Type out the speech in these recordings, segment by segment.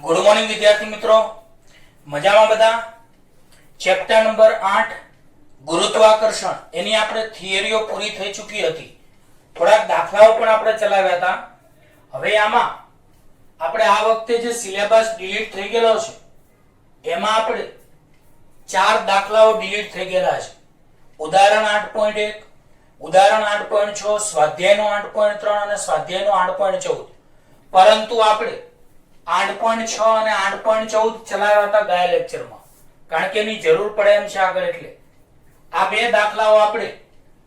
Good morning વિદ્યાર્થી મિત્રો, મજામાં બધા? ચેપ્ટર નંબર 8 ગુરુત્વાકર્ષણ એની આપણે થિયરીઓ પૂરી થઈ ચૂકી હતી. થોડાક દાખલાઓ પણ આપણે ચલાવ્યા હતા. હવે આમાં આપણે આ વખતે જે સિલેબસ ડિલીટ થઈ ગયેલો છે એમાં આપણે 4 દાખલાઓ ડિલીટ થઈ ગયેલા છે. ઉદાહરણ 8.1, ઉદાહરણ 8.6, સ્વાધ્યાયનો 8.3 અને સ્વાધ્યાયનો 8.14. પરંતુ આપણે 8.6 અને 8.14 ચલાવ્યા હતા ગયા લેક્ચરમાં, કારણ કે એની જરૂર પડે એમ છે આગળ. એટલે આ બે દાખલાઓ આપણે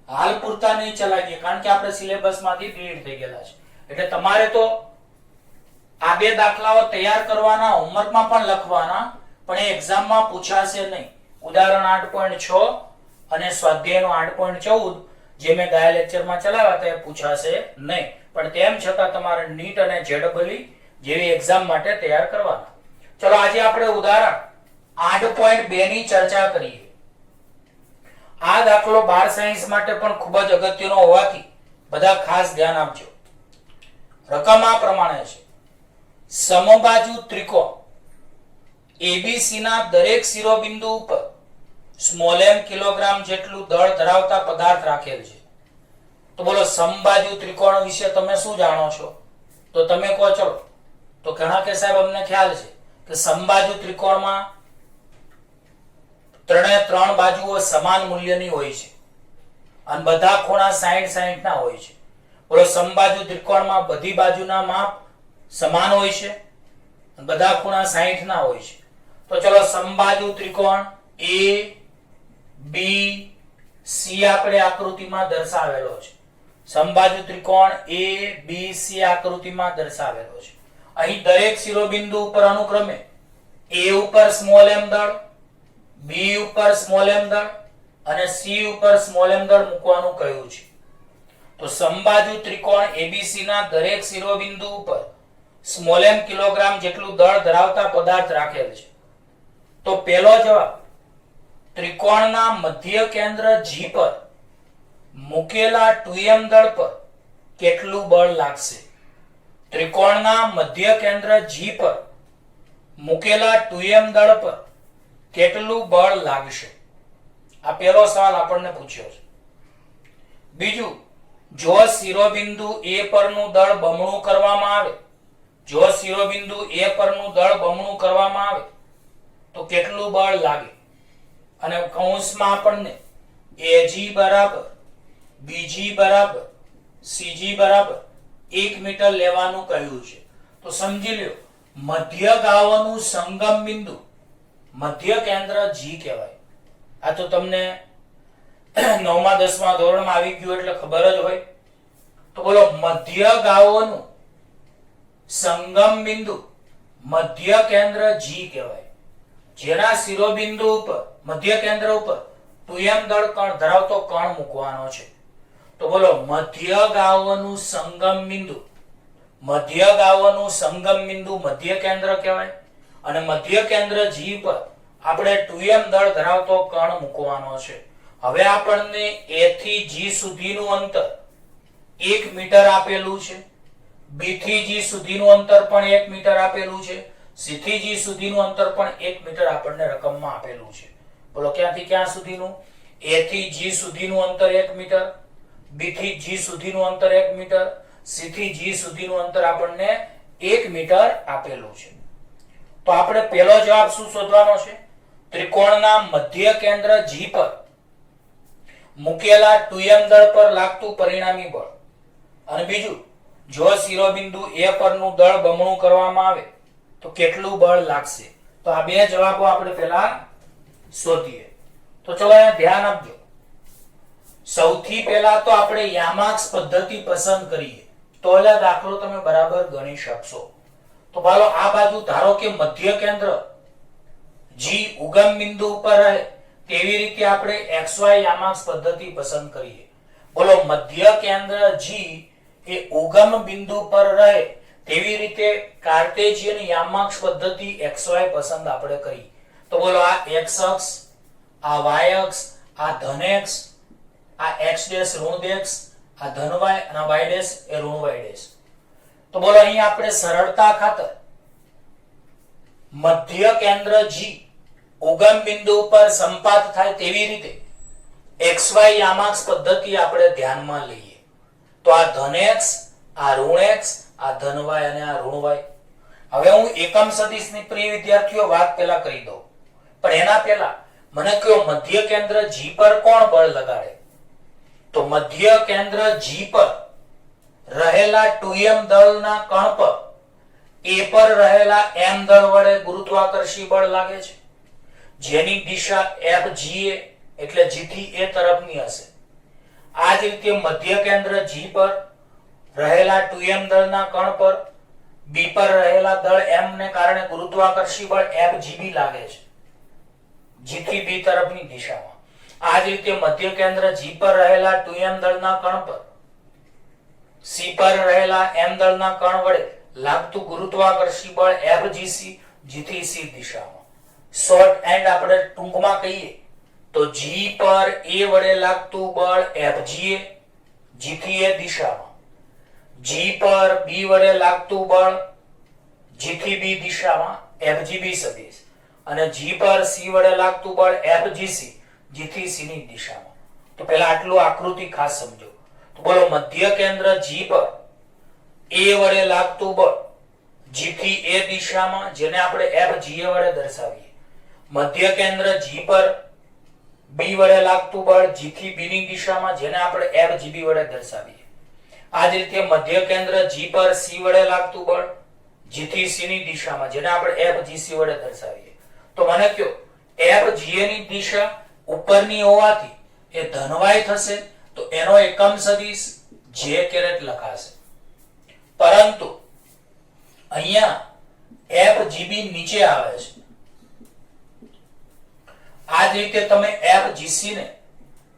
હાલ પૂરતા નહીં ચલાવીએ, કારણ કે આપણે સિલેબસમાંથી ડિલીટ થઈ ગયેલા છે. એટલે તમારે તો આ બે દાખલાઓ તૈયાર કરવાના, હોમવર્કમાં પણ લખવાના, પણ એ એક્ઝામમાં પૂછાશે નહીં. ઉદાહરણ 8.6 અને સ્વાધ્યાયનો 8.14 જે મેં ગયા લેક્ચરમાં ચલાવ્યા હતા એ પૂછાશે નહીં, પણ તેમ છતાં તમારે નીટ અને જેડબલઈ જેવી એક્ઝામ માટે તૈયાર કરવાના. ચલો આજે આપણે ઉદાહરણ 8.2 ની ચર્ચા કરીએ. આ દાખલો બાર સાયન્સ માટે પણ ખૂબ જ અગત્યનો હોવાથી બધા ખાસ ધ્યાન આપજો. રકમ આ પ્રમાણે છે: સમબાજુ ત્રિકોણ ABC ના દરેક શિરોબિંદુ ઉપર m કિલોગ્રામ જેટલું દળ ધરાવતા પદાર્થ રાખેલ છે. તો બોલો સમબાજુ ત્રિકોણ વિશે તમે શું જાણો છો? તો તમે કહો ચલો. તો ઘણા કે સાહેબ અમને ખ્યાલ છે કે સમબાજુ ત્રિકોણમાં ત્રણ બાજુઓ સમાન મૂલ્યની હોય છે અને બધા ખૂણા 60-60 ના હોય છે. બોલો સમબાજુ ત્રિકોણમાં બધી બાજુના માપ સમાન હોય છે અને બધા ખૂણા 60 ના હોય છે. તો ચલો સમબાજુ ત્રિકોણ A B C આપણે આકૃતિમાં દર્શાવેલો છે. સમબાજુ ત્રિકોણ A B C આકૃતિમાં દર્શાવેલો છે. અહીં દરેક શિરોબિંદુ ઉપર અનુક્રમે A ઉપર m દળ, B ઉપર m દળ અને C ઉપર m દળ મૂકવાનું કહ્યું છે. તો સમબાજુ ત્રિકોણ ABC ના દરેક શિરોબિંદુ ઉપર m કિલોગ્રામ જેટલું દળ ધરાવતા પદાર્થ રાખેલ છે. તો પહેલો જવાબ, ત્રિકોણના મધ્ય કેન્દ્ર G પર મૂકેલા 2m દળ પર કેટલું બળ લાગશે? ત્રિકોણના મધ્ય કેન્દ્ર G પર મૂકેલા 2m દળ પર કેટલું બળ લાગશે? આ પહેલો સવાલ આપણને પૂછ્યો છે. બીજું, જો શિરોબિંદુ A પરનું દળ બમણું કરવામાં આવે, જો શિરોબિંદુ A પરનું દળ બમણું કરવામાં આવે તો કેટલું બળ લાગે? અને કૌંસમાં આપણને AG બરાબર BG બરાબર CG બરાબર 1 મીટર લેવાનું કહ્યું છે. તો સમજી લ્યો, મધ્ય ગાવોનું સંગમ બિંદુ મધ્ય કેન્દ્ર G કહેવાય. આ તો તમને 9મા 10મા ધોરણમાં આવી ગયું એટલે ખબર જ હોય. તો બોલો મધ્ય ગાવોનું સંગમ બિંદુ મધ્ય કેન્દ્ર G કહેવાય, જેના શિરોબિંદુ ઉપર મધ્ય કેન્દ્ર ઉપર 2m દળ કણ ધરાવતો કણ મૂકવાનો છે. તો બોલો મધ્ય ગાવોનું સંગમ બિંદુ, મધ્ય ગાવોનું સંગમ બિંદુ મધ્ય કેન્દ્ર કહેવાય અને મધ્ય કેન્દ્ર G પર આપણે 2m દળ ધરાવતો કણ મૂકવાનો છે. હવે આપણને A થી G સુધીનું અંતર 1 મીટર આપેલું છે, B થી G સુધીનું અંતર પણ 1 મીટર આપેલું છે, C થી G સુધીનું અંતર પણ 1 મીટર આપણને રકમમાં આપેલું છે. બોલો ક્યાંથી ક્યાં સુધીનું? A થી G સુધીનું અંતર 1 મીટર, B થી G સુધીનું અંતર 1 મીટર, C થી G સુધીનું અંતર આપણને 1 મીટર આપેલું છે. તો આપણે પહેલો જવાબ શું શોધવાનો છે? ત્રિકોણના મધ્ય કેન્દ્ર G પર મૂકેલા 2m દળ પર લાગતું પરિણામી બળ. અને બીજું, જો શિરોબિંદુ A પરનું દળ બમણું કરવામાં આવે તો કેટલું બળ લાગશે? તો આ બે જવાબો આપણે પહેલા શોધીએ. તો ચલો અહીંયા ધ્યાન આપજો. સૌથી પહેલા તો આપણે યામાક્સ પદ્ધતિ પસંદ કરીએ તો આ દાખલો તમે બરાબર ગણી શકશો. તો ભાલો આ બાજુ ધારો કે મધ્ય કેન્દ્ર G ઉગમ બિંદુ ઉપર રહે તેવી રીતે આપણે XY યામાક્સ પદ્ધતિ પસંદ કરીએ. બોલો મધ્ય કેન્દ્ર G એ ઉગમ બિંદુ પર રહે તેવી રીતે કાર્ટેશિયન યામાક્ષ પદ્ધતિ XY પસંદ આપણે કરી. તો બોલો આ x અક્ષ, આ y અક્ષ, આ ધન x, આ x ડેશ ઋણ x, આ ધન y અને y ડેશ એ ઋણ y ડેશ. તો બોલો અહીં આપણે સરળતા ખાતર મધ્ય કેન્દ્ર G ઉગમ બિંદુ પર સંપાત થાય તેવી રીતે XY યામાક્ષ પદ્ધતિ આપણે ધ્યાનમાં લઈએ તો આ ધન x, આ ઋણ x, આ ધન y અને આ ઋણ y. હવે હું એકમ સદિશની પ્રિય વિદ્યાર્થીઓ વાત પહેલા કરી દઉં, પણ એના પહેલા મને કયો મધ્ય કેન્દ્ર G પર કોણ બળ લગાડે? તો મધ્ય કેન્દ્ર G પર રહેલા 2m દળના કણ પર A પર રહેલા m દળ વડે ગુરુત્વાકર્ષી બળ લાગે છે, જેની દિશા FGA એટલે G થી A તરફની હશે. આ જ રીતે મધ્ય કેન્દ્ર G પર રહેલા 2m દળના કણ પર B પર રહેલા દળ m ને કારણે ગુરુત્વાકર્ષી બળ FGB લાગે છે, G થી B તરફની દિશામાં. આ જ રીતે મધ્ય કેન્દ્ર G પર રહેલા 2m દળના કણ પર C પર રહેલા m દળના કણ વડે લાગતું ગુરુત્વાકર્ષી બળ FGC, G થી C દિશામાં. શોર્ટ એન્ડ આપણે ટૂંકમાં કહીએ તો G પર A વડે લાગતું બળ FGA, G થી A દિશામાં. G પર B વડે લાગતું બળ G થી B દિશામાં, FGB સદિશ. અને G પર C વડે લાગતું બળ FGC, G થી C ની દિશામાં. તો પહેલા આટલું આકૃતિ ખાસ સમજો. તો બોલો મધ્ય કેન્દ્ર G પર A વડે લાગતું બળ G થી A દિશામાં, જેને આપણે FGA વડે દર્શાવીએ. મધ્ય કેન્દ્ર G પર B વડે લાગતું બળ G થી B ની દિશામાં, જેને આપણે FGB વડે દર્શાવીએ. આ જ રીતે મધ્ય કેન્દ્ર G પર C વડે લાગતું બળ G થી C ની દિશામાં, જેને આપણે FGC વડે દર્શાવીએ. તો મને કયો FGA ની દિશા ઉપરની હોવાથી એ ધનવાય થશે, તો એનો એકમ સદિશ J કેરેટ લખાશે. પરંતુ અહીંયા FGB નીચે આવે છે. આ જ રીતે તમે FGC ને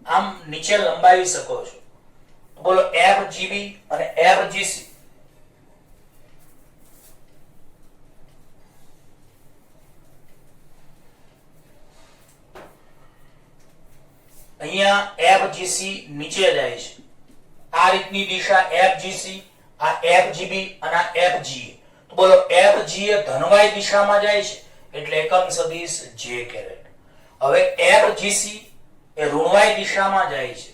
આમ નીચે લંબાવી શકો છો. બોલો FGB અને FGC અહીંયા FGC નીચે જાય છે. આ રીતની દિશા FGC, આ FGB અને આ FGA. તો બોલો FGA ધનવાય દિશામાં જાય છે એટલે એકમ સદિશ J કેરેટ. હવે FGC એ ઋણવાય દિશામાં જાય છે.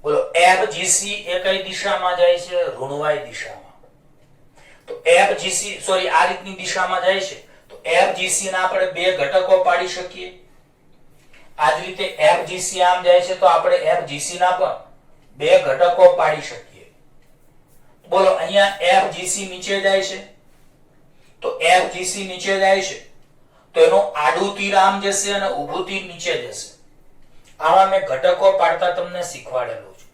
બોલો FGC એ કઈ દિશામાં જાય છે? ઋણવાય દિશામાં. તો FGC સોરી આ રીતની દિશામાં જાય છે તો FGC ના આપણે બે ઘટકો પાડી શકીએ. આ જ રીતે FGC આમ જાય છે તો આપણે FGC ના પણ બે ઘટકો પાડી શકીએ. બોલો અહીંયા FGC નીચે જાય છે તો FGC નીચે જાય છે તો એનું આડું તીર આમ જશે અને ઊભું તીર નીચે જશે. આમાં મેં ઘટકો પાડતા તમને શીખવાડેલું છે.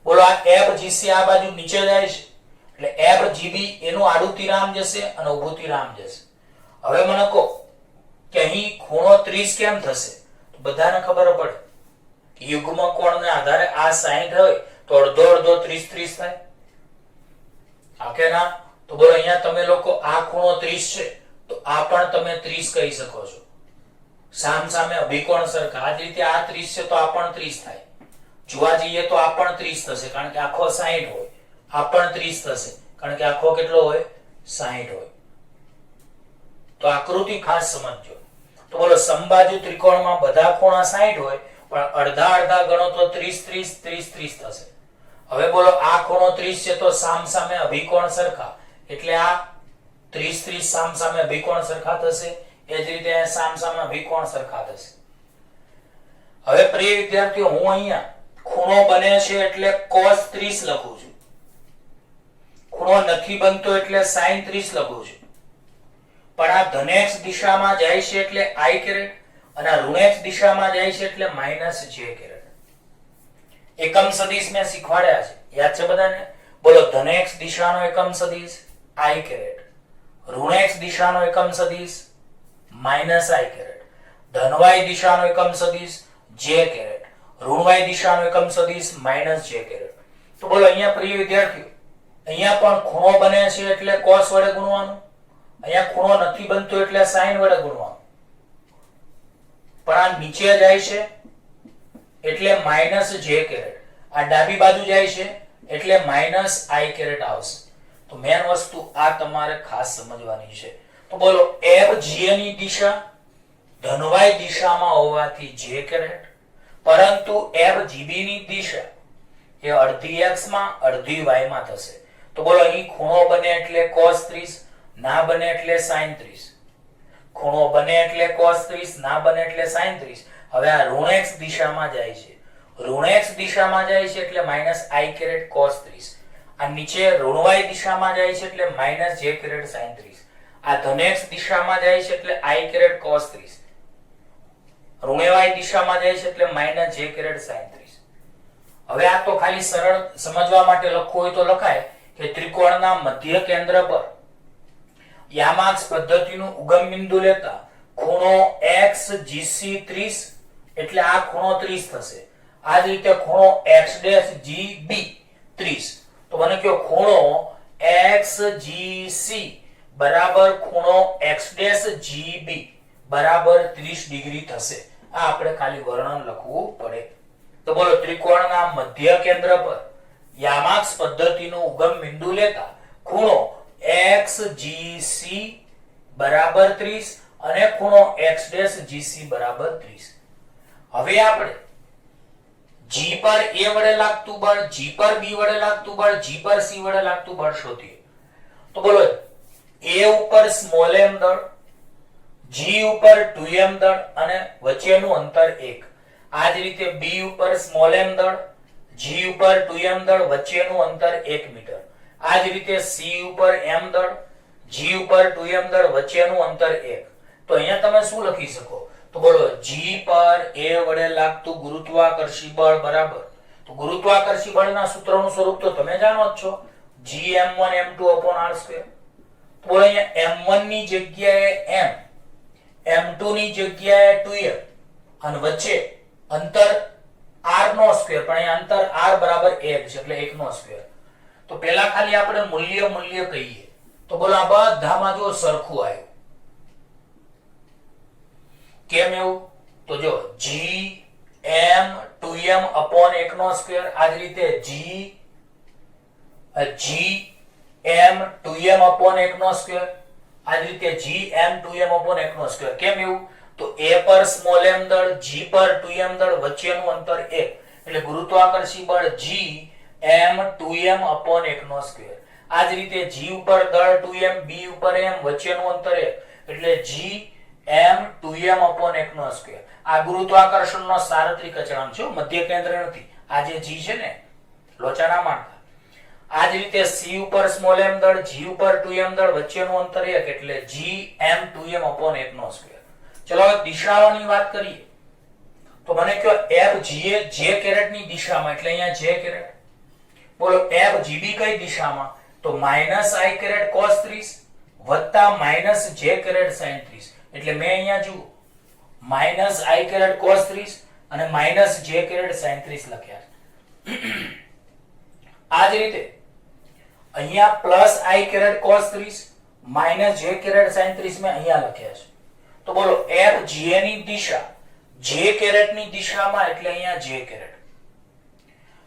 બોલો આ FGC આ બાજુ નીચે જાય છે એટલે FGB એનું આડું તીર આમ જશે અને ઊભું તીર આમ જશે. હવે મને કહો કે અહીં ખૂણો 30 કેમ થશે? તો બધાને ખબર પડે યુગ્મ કોણને આધારે આ 60 હોય તો અડધો અડધો 30 30 થાય. હા કે ના? તો બોલો અહીંયા તમે લોકો આ ખૂણો 30 છે તો આ પણ તમે 30 કહી શકો છો. સામ સામે અભિકોણ સરખા. આ જ રીતે આ 30 છે તો આ પણ 30 થાય. જોવા જઈએ તો આ પણ 30 થશે કારણ કે આખો 60 હોય. આ પણ 30 થશે કારણ કે આખો કેટલો હોય? 60 હોય. તો આકૃતિ ખાસ સમજજો. તો બોલો સમબાજુ ત્રિકોણમાં બધા ખૂણા 60 હોય પણ અડધા અડધા ગણો તો 30 30 30 30 થશે. હવે બોલો આ ખૂણો 30 છે તો સામ સામે અભિકોણ સરખા એટલે આ 30 30 સામ સામે અભિકોણ સરખા થશે. એ જ રીતે સામ સામે અભિકોણ સરખા થશે. હવે પ્રિય વિદ્યાર્થીઓ હું અહીંયા ખૂણો બને છે એટલે cos 30 લખું છું. ખૂણો નથી બનતો એટલે sin 30 લખું છું. પણ આ ધન x દિશામાં જાય છે એટલે i કેરેટ અને આ ઋણ x દિશામાં જાય છે એટલે -j કેરેટ. એકમ સદિશ મેં શીખવાડ્યા છે, યાદ છે બધાને? બોલો ધન x દિશાનો એકમ સદિશ i કેરેટ, ઋણ x દિશાનો એકમ સદિશ -i કેરેટ, ધન y દિશાનો એકમ સદિશ j કેરેટ, ઋણ y દિશાનો એકમ સદિશ -j કેરેટ. તો બોલો અહીંયા પ્રિય વિદ્યાર્થીઓ અહીંયા પણ ખૂણો બને છે એટલે cos વડે ગુણવાનું, અહીંયા ખૂણો નથી બનતો એટલે sin વડે ગુણવાનું. પણ આ નીચે જાય છે એટલે -j કેરેટ, આ ડાબી બાજુ જાય છે એટલે -i કેરેટ આવશે. તો મેન વસ્તુ આ તમારે ખાસ સમજવાની છે. તો બોલો FGA ની દિશા ધનવાય દિશામાં હોવાથી j કેરેટ, પરંતુ FGB ની દિશા એ અડધી x માં અડધી y માં થશે. તો બોલો અહીં ખૂણો બને એટલે cos 30, ના બને એટલે sin 30. ખૂણો બને એટલે cos 30, ના બને એટલે sin 30. હવે આ ઋણ x દિશામાં જાય છે, ઋણ x દિશામાં જાય છે એટલે -i કેરેટ cos 30. આ નીચે ઋણ y દિશામાં જાય છે એટલે -j કેરેટ sin 30. આ ધન x દિશામાં જાય છે એટલે i કેરેટ cos 30. ઋણ y દિશામાં જાય છે એટલે -j કેરેટ sin 30. હવે આ તો ખાલી સરળ સમજવા માટે લખવું હોય તો લખાય કે ત્રિકોણના મધ્ય કેન્દ્ર પર યામાક્ષ પદ્ધતિનું ઉગમ બિંદુ લેતા ખૂણો xGC 30 એટલે આ ખૂણો 30 થશે. આ જ રીતે ખૂણો x'GB 30. તો મને કયો ખૂણો xGC બરાબર ખૂણો x'GB બરાબર 30 ડિગ્રી થશે. આ આપણે ખાલી વર્ણન લખવું પડે. તો બોલો ત્રિકોણના મધ્ય કેન્દ્ર પર યામાક્ષ પદ્ધતિનું ઉગમ બિંદુ લેતા ખૂણો xGC બરાબર 30 અને ખૂણો x'GC બરાબર 30. હવે આપણે G પર A વડે લાગતું બળ, G પર B વડે લાગતું બળ, G પર C વડે લાગતું બળ શોધીએ. તો બોલો A ઉપર સ્મોલ m દળ, G ઉપર 2m દળ અને વચ્ચેનું અંતર 1. આ જ રીતે B ઉપર સ્મોલ m દળ, G ઉપર 2m દળ, વચ્ચેનું અંતર 1 મીટર. આ જ રીતે C ઉપર m દળ, G ઉપર 2m દળ, વચ્ચેનું અંતર 1. તો અહીંયા તમે શું લખી શકો? તો બોલો G પર A વડે લાગતું ગુરુત્વાકર્ષી બળ બરાબર, તો ગુરુત્વાકર્ષી બળના સૂત્રનું સ્વરૂપ તો તમે જાણો જ છો, Gm1 m2/r². તો બોલો અહીંયા m1 ની જગ્યાએ m, m2 ની જગ્યાએ 2m અને વચ્ચે અંતર r નો સ્ક્વેર, પણ અહીંયા અંતર r બરાબર 1 છે એટલે 1 નો સ્ક્વેર. તો પહેલા ખાલી આપણે મૂલ્ય કહીએ. તો બોલો આ બધામાં જો સરખું આવ્યું. કેમ એવું? તો જો Gm 2m upon 1 નો સ્ક્વેર, આ જ રીતે Gm 2m upon 1 નો સ્ક્વેર, આ જ રીતે Gm 2m upon 1 નો સ્ક્વેર. કેમ એવું? તો A પર સ્મોલ m દળ, G પર 2m દળ, વચ્ચેનું અંતર 1 એટલે ગુરુત્વાકર્ષી બળ Gm 2m upon 1 નો સ્ક્વેર. આ જ રીતે G ઉપર દળ 2m, B ઉપર m, વચ્ચેનું અંતર 1 એટલે Gm 2m upon 1 નો સ્ક્વેર. આ ગુરુત્વાકર્ષણનો સાર્વત્રિક અચળાંક છે, મધ્ય કેન્દ્ર નથી. આ જે G છે ને લોચાના માળખા. આ જ રીતે C ઉપર સ્મોલ m દળ, G ઉપર 2m દળ, વચ્ચેનું અંતર 1 એટલે Gm 2m upon 1 નો સ્ક્વેર. ચલો હવે દિશાઓની વાત કરીએ. તો મને કહો FGA j કેરેટ ની દિશામાં એટલે અહીંયા j કેરેટ. બોલો FGB કઈ દિશામાં? તો -i કેરેટ cos 30 વત્તા -j કેરેટ sin 30. એટલે મેં અહીંયા જુઓ -i કેરેટ cos 30 અને -j કેરેટ sin 30 લખ્યા છે. આ જ રીતે અહીંયા +i caret cos 30 -j caret sin 30 મેં અહીંયા લખ્યા છે. તો બોલો FGA ની દિશા j કેરેટ ની દિશામાં એટલે અહીંયા j કેરેટ.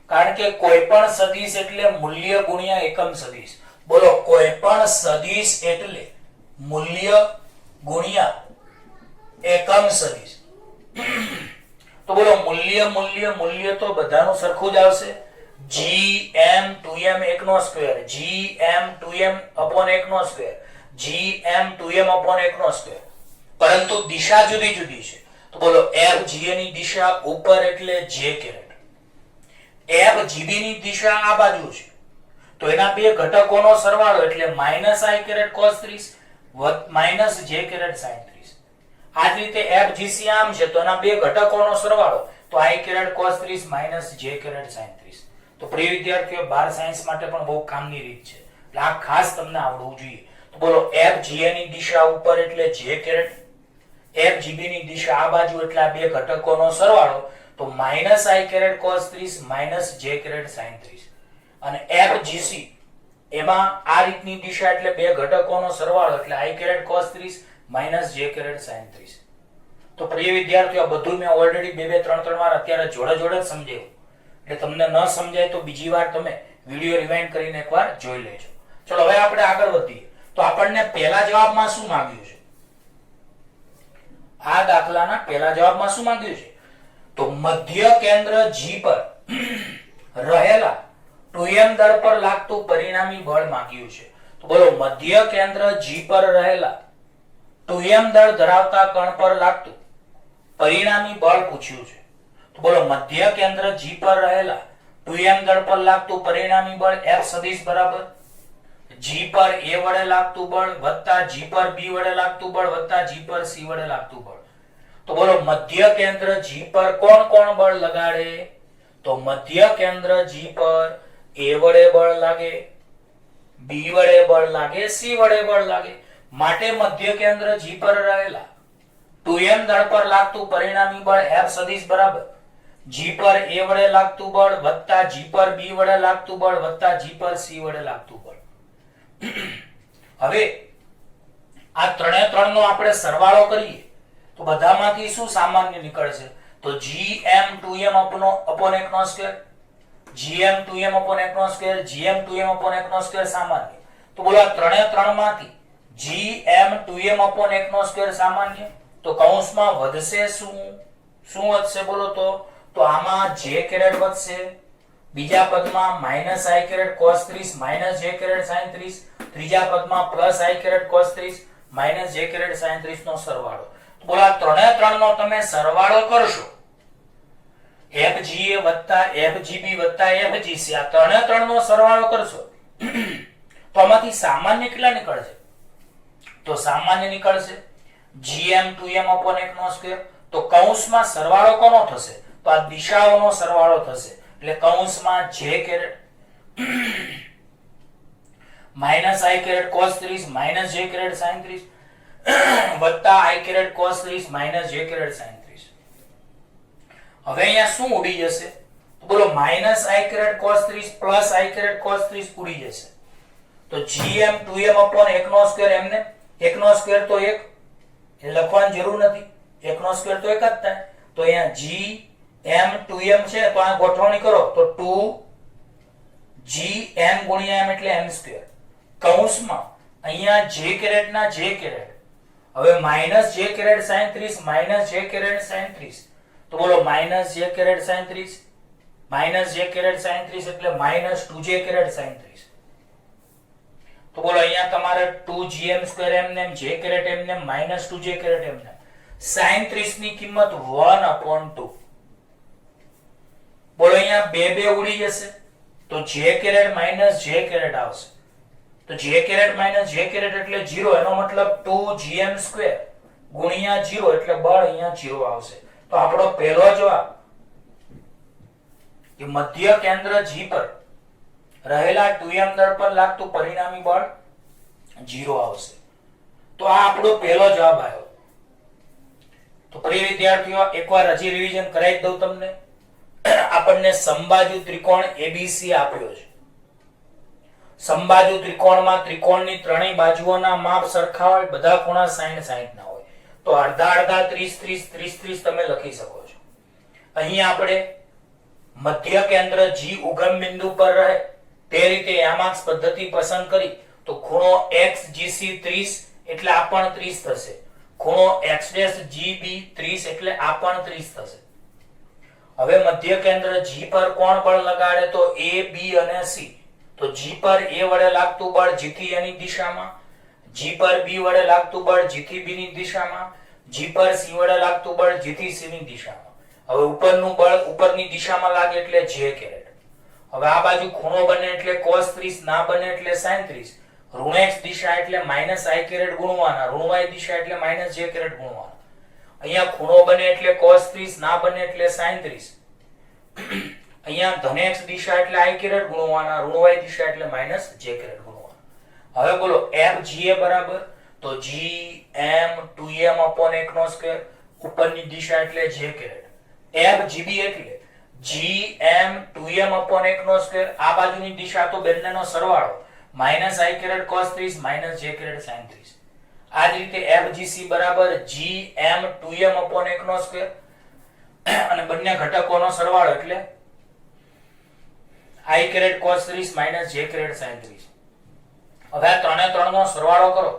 કારણ કે કોઈ પણ સદિશ એટલે મૂલ્ય ગુણ્યા એકમ સદિશ. બોલો કોઈ પણ સદિશ એટલે મૂલ્ય ગુણ્યા એકમ સદિશ. તો બોલો મૂલ્ય તો બધાનું સરખું જ આવશે. Gm 2m 1 નો સ્ક્વેર, Gm 2m upon 1 નો સ્ક્વેર, Gm 2m upon 1 નો સ્ક્વેર. પરંતુ દિશા જુદી જુદી છે. તો બોલો FGA ની દિશા ઉપર એટલે j કેરેટ, FGB ની દિશા આ બાજુ છે તો એના બે ઘટકોનો સરવાળો એટલે -i caret cos 30 -j caret sin 30. આ જ રીતે FGC આમ છે તો એના બે ઘટકોનો સરવાળો તો i caret cos 30 -j caret sin 30. તો પ્રિય વિદ્યાર્થીઓ 12 સાયન્સ માટે પણ બહુ કામની રીત છે એટલે આ ખાસ તમને આવડવું જોઈએ. તો બોલો FGA ની દિશા ઉપર એટલે j કેરેટ, FGB ની દિશા આ બાજુ એટલે આ બે ઘટકોનો સરવાળો તો -i caret cos 30 -j caret sin 30. અને FGC એમાં આ રીતની દિશા એટલે બે ઘટકોનો સરવાળો એટલે i caret cos 30 -j caret sin 30. તો પ્રિય વિદ્યાર્થીઓ આ બધું મેં ઓલરેડી 2-3 વાર અત્યારે જોડે જ સમજાવ્યું એટલે તમને ન સમજાય તો બીજી વાર તમે વિડિયો રિવાઇન્ડ કરીને એકવાર જોઈ લેજો. ચલો હવે આપણે આગળ વધીએ. તો આપણને પહેલા જવાબમાં શું માંગ્યું છે? આ દાખલાના પહેલા જવાબમાં શું માંગ્યું છે? તો મધ્ય કેન્દ્ર G પર રહેલા 2m દળ પર લાગતું પરિણામી બળ માંગ્યું છે. તો બોલો મધ્ય કેન્દ્ર G પર રહેલા 2m દળ ધરાવતા કણ પર લાગતું પરિણામી બળ પૂછ્યું છે. તો બોલો મધ્ય કેન્દ્ર G પર રહેલા 2m દળ પર લાગતું પરિણામી બળ F સદિશ બરાબર G પર A વડે લાગતું બળ વત્તા G પર B વડે લાગતું બળ વત્તા G પર C વડે લાગતું બળ. તો બોલો મધ્ય કેન્દ્ર G પર કોણ કોણ બળ લગાડે? તો મધ્ય કેન્દ્ર G પર A વડે બળ લાગે, B વડે બળ લાગે, C વડે બળ લાગે. માટે મધ્ય કેન્દ્ર G પર રહેલા 2m દળ પર લાગતું પરિણામી બળ F સદિશ બરાબર G પર A વડે લાગતું બળ વત્તા G પર B વડે લાગતું બળ વત્તા G પર C વડે લાગતું બળ. હવે આ ત્રણે ત્રણ નો આપણે સરવાળો કરીએ તો બધામાંથી શું સામાન્ય નીકળશે? તો gm2m upon 1 નો સ્ક્વેર, gm2m upon 1 નો સ્ક્વેર, gm2m upon 1 નો સ્ક્વેર સામાન્ય. તો બોલો આ ત્રણે ત્રણ માંથી gm2m upon 1 નો સ્ક્વેર સામાન્ય. તો કૌંસમાં વધશે શું? શું વધશે બોલો? તો આમાં j કેરેટ વધશે, બીજા પદમાં minus i caret cos 30 minus j caret sin 30, ત્રીજા પદમાં plus i caret cos 30 minus j caret sin 30 નો સરવાળો. તો બોલો આ ત્રણે ત્રણ નો તમે સરવાળો કરશો fga વત્તા fgb વત્તા fgc, આ ત્રણે ત્રણ નો સરવાળો કરશો તો આમાંથી સામાન્ય કેટલા નીકળશે? તો સામાન્ય નીકળશે gm2m upon 1 નો સ્ક્વેર. તો કૌંસમાં સરવાળો કોનો થશે? તો આ દિશાઓનો સરવાળો થશે એટલે કૌંસમાં j caret minus i caret cos 30 minus j caret sin 30 વત્તા i caret cos 30 minus j caret sin 30. હવે અહીંયા શું ઉડી જશે? તો બોલો minus i caret cos 30 plus i caret cos 30 ઉડી જશે. તો gm2m upon 1 નો સ્ક્વેર એમને 1 નો સ્ક્વેર તો 1 એ લખવાની જરૂર નથી, 1 નો સ્ક્વેર તો 1 જ થાય. તો અહીંયા gm2m છે તો આ ગોઠવણી કરો તો 2gm ગુણ્યા m એટલે m સ્ક્વેર. કૌંસમાં અહીંયા j કેરેટ ના j કેરેટ, હવે minus j caret sin 30 minus j caret sin 30. તો બોલો minus j caret sin 30 minus j caret sin 30 એટલે માઈનસ 2j કેરેટ sin 30. તો બોલો અહીંયા તમારે 2gm સ્ક્વેર એમને j કેરેટ એમને માઈનસ 2j કેરેટ એમને sin 30 ની કિંમત 1/2. બોલો અહીંયા બે ઉડી જશે તો j caret minus j caret આવશે. તો j caret minus j caret એટલે 0, એનો મતલબ 2gm સ્ક્વેર ગુણ્યા 0 એટલે બળ અહીંયા 0 આવશે. તો આપણો પહેલો જવાબ કે મધ્ય કેન્દ્ર G પર રહેલા 2m દળ પર લાગતું પરિણામી બળ 0 આવશે. તો આ આપણો પહેલો જવાબ આવ્યો. તો પ્રિય વિદ્યાર્થીઓ એકવાર હજી રિવિઝન કરાવી દઉં તમને. આપણને સમબાજુ ત્રિકોણ ABC આપ્યો છે. સમબાજુ ત્રિકોણમાં ત્રિકોણની ત્રણેય બાજુઓના માપ સરખા હોય, બધા ખૂણા 60 60 ના હોય. તો અડધા અડધા 30 30 30 30 તમે લખી શકો છો. અહીં આપણે મધ્ય કેન્દ્ર G ઉગમ બિંદુ પર રહે તે રીતે યામાક્સ પદ્ધતિ પસંદ કરી તો ખૂણો XGC 30 એટલે આ પણ 30 થશે. ખૂણો X'GB 30 એટલે આ પણ 30 થશે. હવે મધ્ય કેન્દ્ર G પર કોણ બળ લગાડે? તો A, B અને C. તો G પર A વડે લાગતું બળ G થી A ની દિશામાં, G પર B વડે લાગતું બળ G થી B ની દિશામાં, G પર C વડે લાગતું બળ G થી C ની દિશામાં. હવે ઉપરનું બળ ઉપરની દિશામાં લાગે એટલે J કેરેટ. હવે આ બાજુ ખૂણો બને એટલે cos 30, ના બને એટલે sin 30. ઋણ x દિશા એટલે માઈનસ i કેરેટ ગુણવાના, ઋણ y દિશા એટલે માઈનસ j કેરેટ ગુણવાના. અહીંયા ખૂણો બને એટલે cos 30, ના બને એટલે sin 30. અહીંયા ધન x દિશા એટલે i કેરેટ ગુણવાના, ઋણ y દિશા એટલે માઈનસ j કેરેટ ગુણવાના. હવે બોલો FGA બરાબર તો gm2m upon 1 નો સ્ક્વેર, ઉપરની દિશા એટલે j કેરેટ. FGB એટલે gm2m upon 1 નો સ્ક્વેર, આ બાજુની દિશા તો બંનેનો સરવાળો minus i caret cos 30 minus j caret sin 30. આ જ રીતે FGC બરાબર gm2m upon 1 નો સ્ક્વેર અને બંને ઘટકોનો સરવાળો એટલે i caret cos 30 minus j caret sin 30. હવે આ 3 એ 3 નો સરવાળો કરો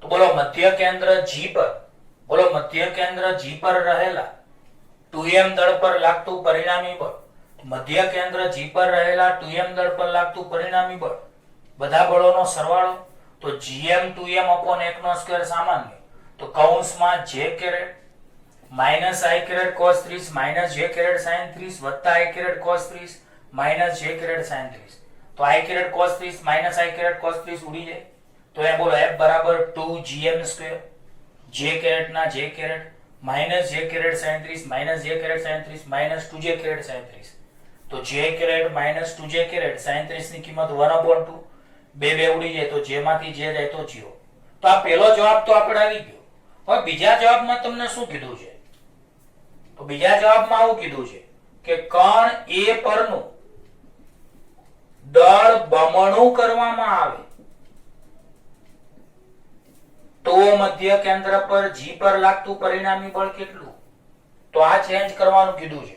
તો બોલો મધ્ય કેન્દ્ર G પર, બોલો મધ્ય કેન્દ્ર G પર રહેલા 2m દળ પર લાગતું પરિણામી બળ, મધ્ય કેન્દ્ર G પર રહેલા 2m દળ પર લાગતું પરિણામી બળ, બધા બળોનો સરવાળો તો gm 2m upon 1 નો સ્ક્વેર સામાન્ય, તો કૌંસમાં j caret minus i caret cos 30 minus j caret sin 30 વત્તા i caret cos 30 minus j caret sin 30, તો i caret cos 30 minus i caret cos 30 ઉડી જાય, તો એ બોલો f બરાબર 2gm સ્ક્વેર, j કેરેટ ના j caret minus j caret sin 30 minus j caret sin 30 minus 2j caret sin 30, તો j caret minus 2j caret sin 30 ની કિંમત 1/2, બે ઉડી જાય તો j માંથી j જાય તો 0. તો આ પહેલો જવાબ તો આપણે આવી ગયો. હવે બીજા જવાબમાં તમને શું કીધું છે? તો બીજા જવાબમાં આવું કીધું છે કે કણ A પરનું દળ બમણું કરવામાં આવે તો મધ્ય કેન્દ્ર પર G પર લાગતું પરિણામી બળ કેટલું? તો આ ચેન્જ કરવાનું કીધું છે.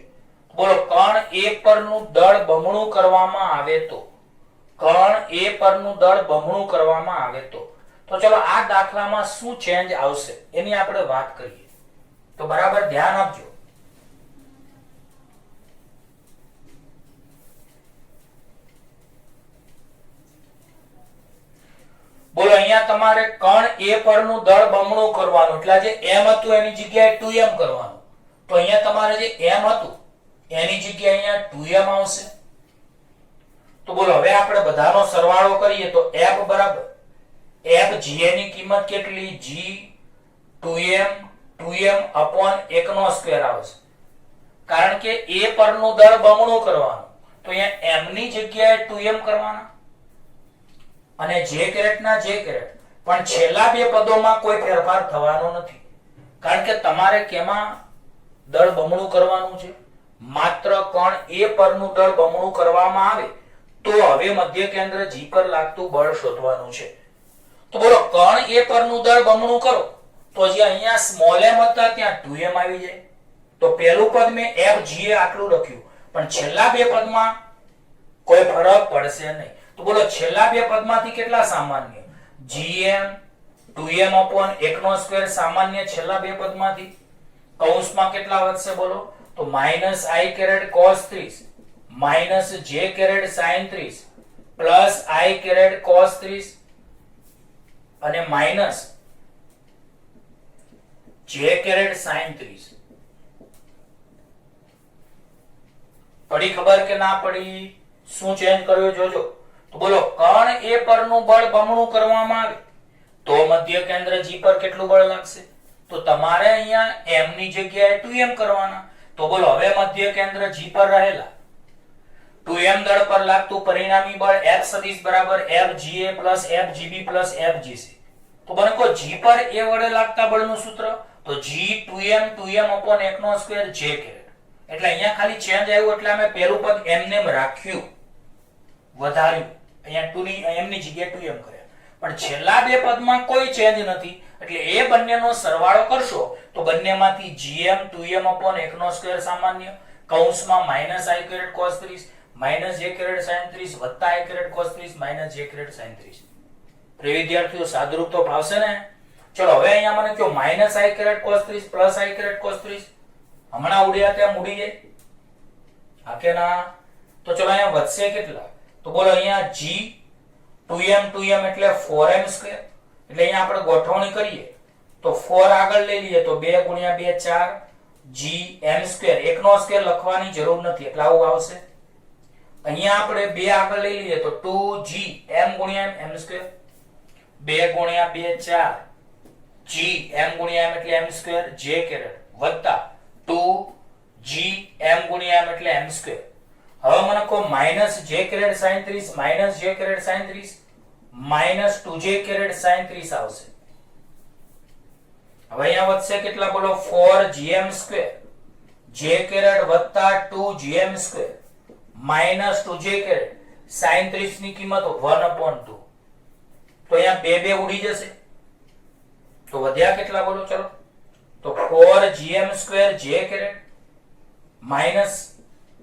બોલો કણ A પરનું દળ બમણું કરવામાં આવે તો, કણ A પરનું દળ બમણું કરવામાં આવે તો ચલો આ દાખલામાં શું ચેન્જ આવશે એની આપણે વાત કરીએ. તો બરાબર ધ્યાન આપજો. બોલો અહીંયા તમારે કણ A પરનું દળ બમણું કરવાનું, એટલે જે m હતું એની જગ્યાએ 2m કરવાનું. તો અહીંયા તમારે જે m હતું એની જગ્યાએ અહીંયા 2m આવશે. તો બોલો હવે આપણે બધાનો સરવાળો કરીએ તો f બરાબર f g ની કિંમત કેટલી? g 2m upon 1 નો સ્ક્વેર આવશે, કારણ કે A પરનું દળ બમણું કરવાનું, તો અહીંયા m ની જગ્યાએ 2m કરવાના અને j કેરેટ ના j કેરેટ, પણ છેલ્લા બે પદોમાં કોઈ ફેરફાર થવાનો નથી, કારણ કે તમારે કેમાં દળ બમણું કરવાનું છે? માત્ર કણ A પરનું દળ બમણું કરવામાં આવે તો હવે મધ્ય કેન્દ્ર G પર લાગતું બળ શોધવાનું છે. તો બોલો કણ A પરનું દળ બમણું કરો તો જે અહીંયા સ્મોલ m હતા ત્યાં 2m આવી જાય. તો પહેલું પદ મેં FG આટલું લખ્યું, પણ છેલ્લા બે પદમાં કોઈ ફરક પડશે નહીં. તો બોલો છેલ્લા બે પદમાંથી કેટલા સામાન્ય? gm 2m upon 1 નો સ્ક્વેર સામાન્ય છેલ્લા બે પદમાંથી. કૌંસમાં કેટલા વધશે બોલો? તો minus i caret cos 30 minus j caret sin 30 plus i caret cos 30 અને માઈનસ j કેરેટ sin 30. પડી ખબર કે ના પડી? શું ચેન્જ કર્યો જોજો. તો બોલો કણ A પરનું બળ બમણું કરવામાં આવે તો મધ્ય કેન્દ્ર G પર કેટલું બળ લાગશે? તો તમારે અહીંયા m ની જગ્યાએ 2m કરવાના. તો બોલો હવે મધ્ય કેન્દ્ર G પર રહેલા 2m દળ પર લાગતું પરિણામી બળ F સદિશ બરાબર FGA plus FGB plus FGC. તો બને કો G પર A વડે લાગતા બળનું સૂત્ર તો G 2m upon 1 નો સ્ક્વેર j કેરેટ. એટલે અહીંયા ખાલી ચેન્જ આવ્યું એટલે અમે પહેલું પદ m ને રાખ્યું, વધાર્યું, અહીંયા 2 ની m ની જગ્યાએ 2m કર્યા, પણ છેલ્લા બે પદમાં કોઈ ચેન્જ નથી, એટલે એ બંનેનો સરવાળો કરશો તો બંનેમાંથી gm 2m upon 1 નો સ્ક્વેર સામાન્ય, કૌંસમાં minus i caret cos 30 minus j caret sin 30 વત્તા i caret cos 30 minus j caret sin 30. પ્રિય વિદ્યાર્થીઓ સાદુરૂપ તો ફાવશે ને? ચલો હવે અહીંયા મને કયો minus i caret cos 30 plus i caret cos 30 હમણાં ઉડ્યા તેમ ઉડી જાય આ કે ના? તો ચલો અહીંયા વધશે કેટલા? તો બોલો અહીંયા g 2m એટલે 4m સ્ક્વેર, એટલે અહીંયા આપણે ગોઠવણી કરીએ તો 4 આગળ લઈ લઈએ તો 2 * 2 4 g m સ્ક્વેર, 1 નો સ્ક્વેર લખવાની જરૂર નથી એટલે આવું આવશે. અહીંયા આપણે 2 આગળ લઈ લઈએ તો 2g m * m square, 2 * 2 4 g m * m એટલે m સ્ક્વેર j કેરેટ વત્તા 2g m * m એટલે m સ્ક્વેર. હવે મને કહો minus j caret sin 30 minus j caret sin 30 minus 2j caret sin 30 આવશે. હવે અહીંયા વધશે કેટલા બોલો? 4gm સ્ક્વેર j કેરેટ વત્તા 2gm square minus 2j caret sin 30 ની કિંમત 1/2. તો અહીંયા બે ઉડી જશે તો વધ્યા કેટલા બોલો? ચલો તો 4gm square j caret minus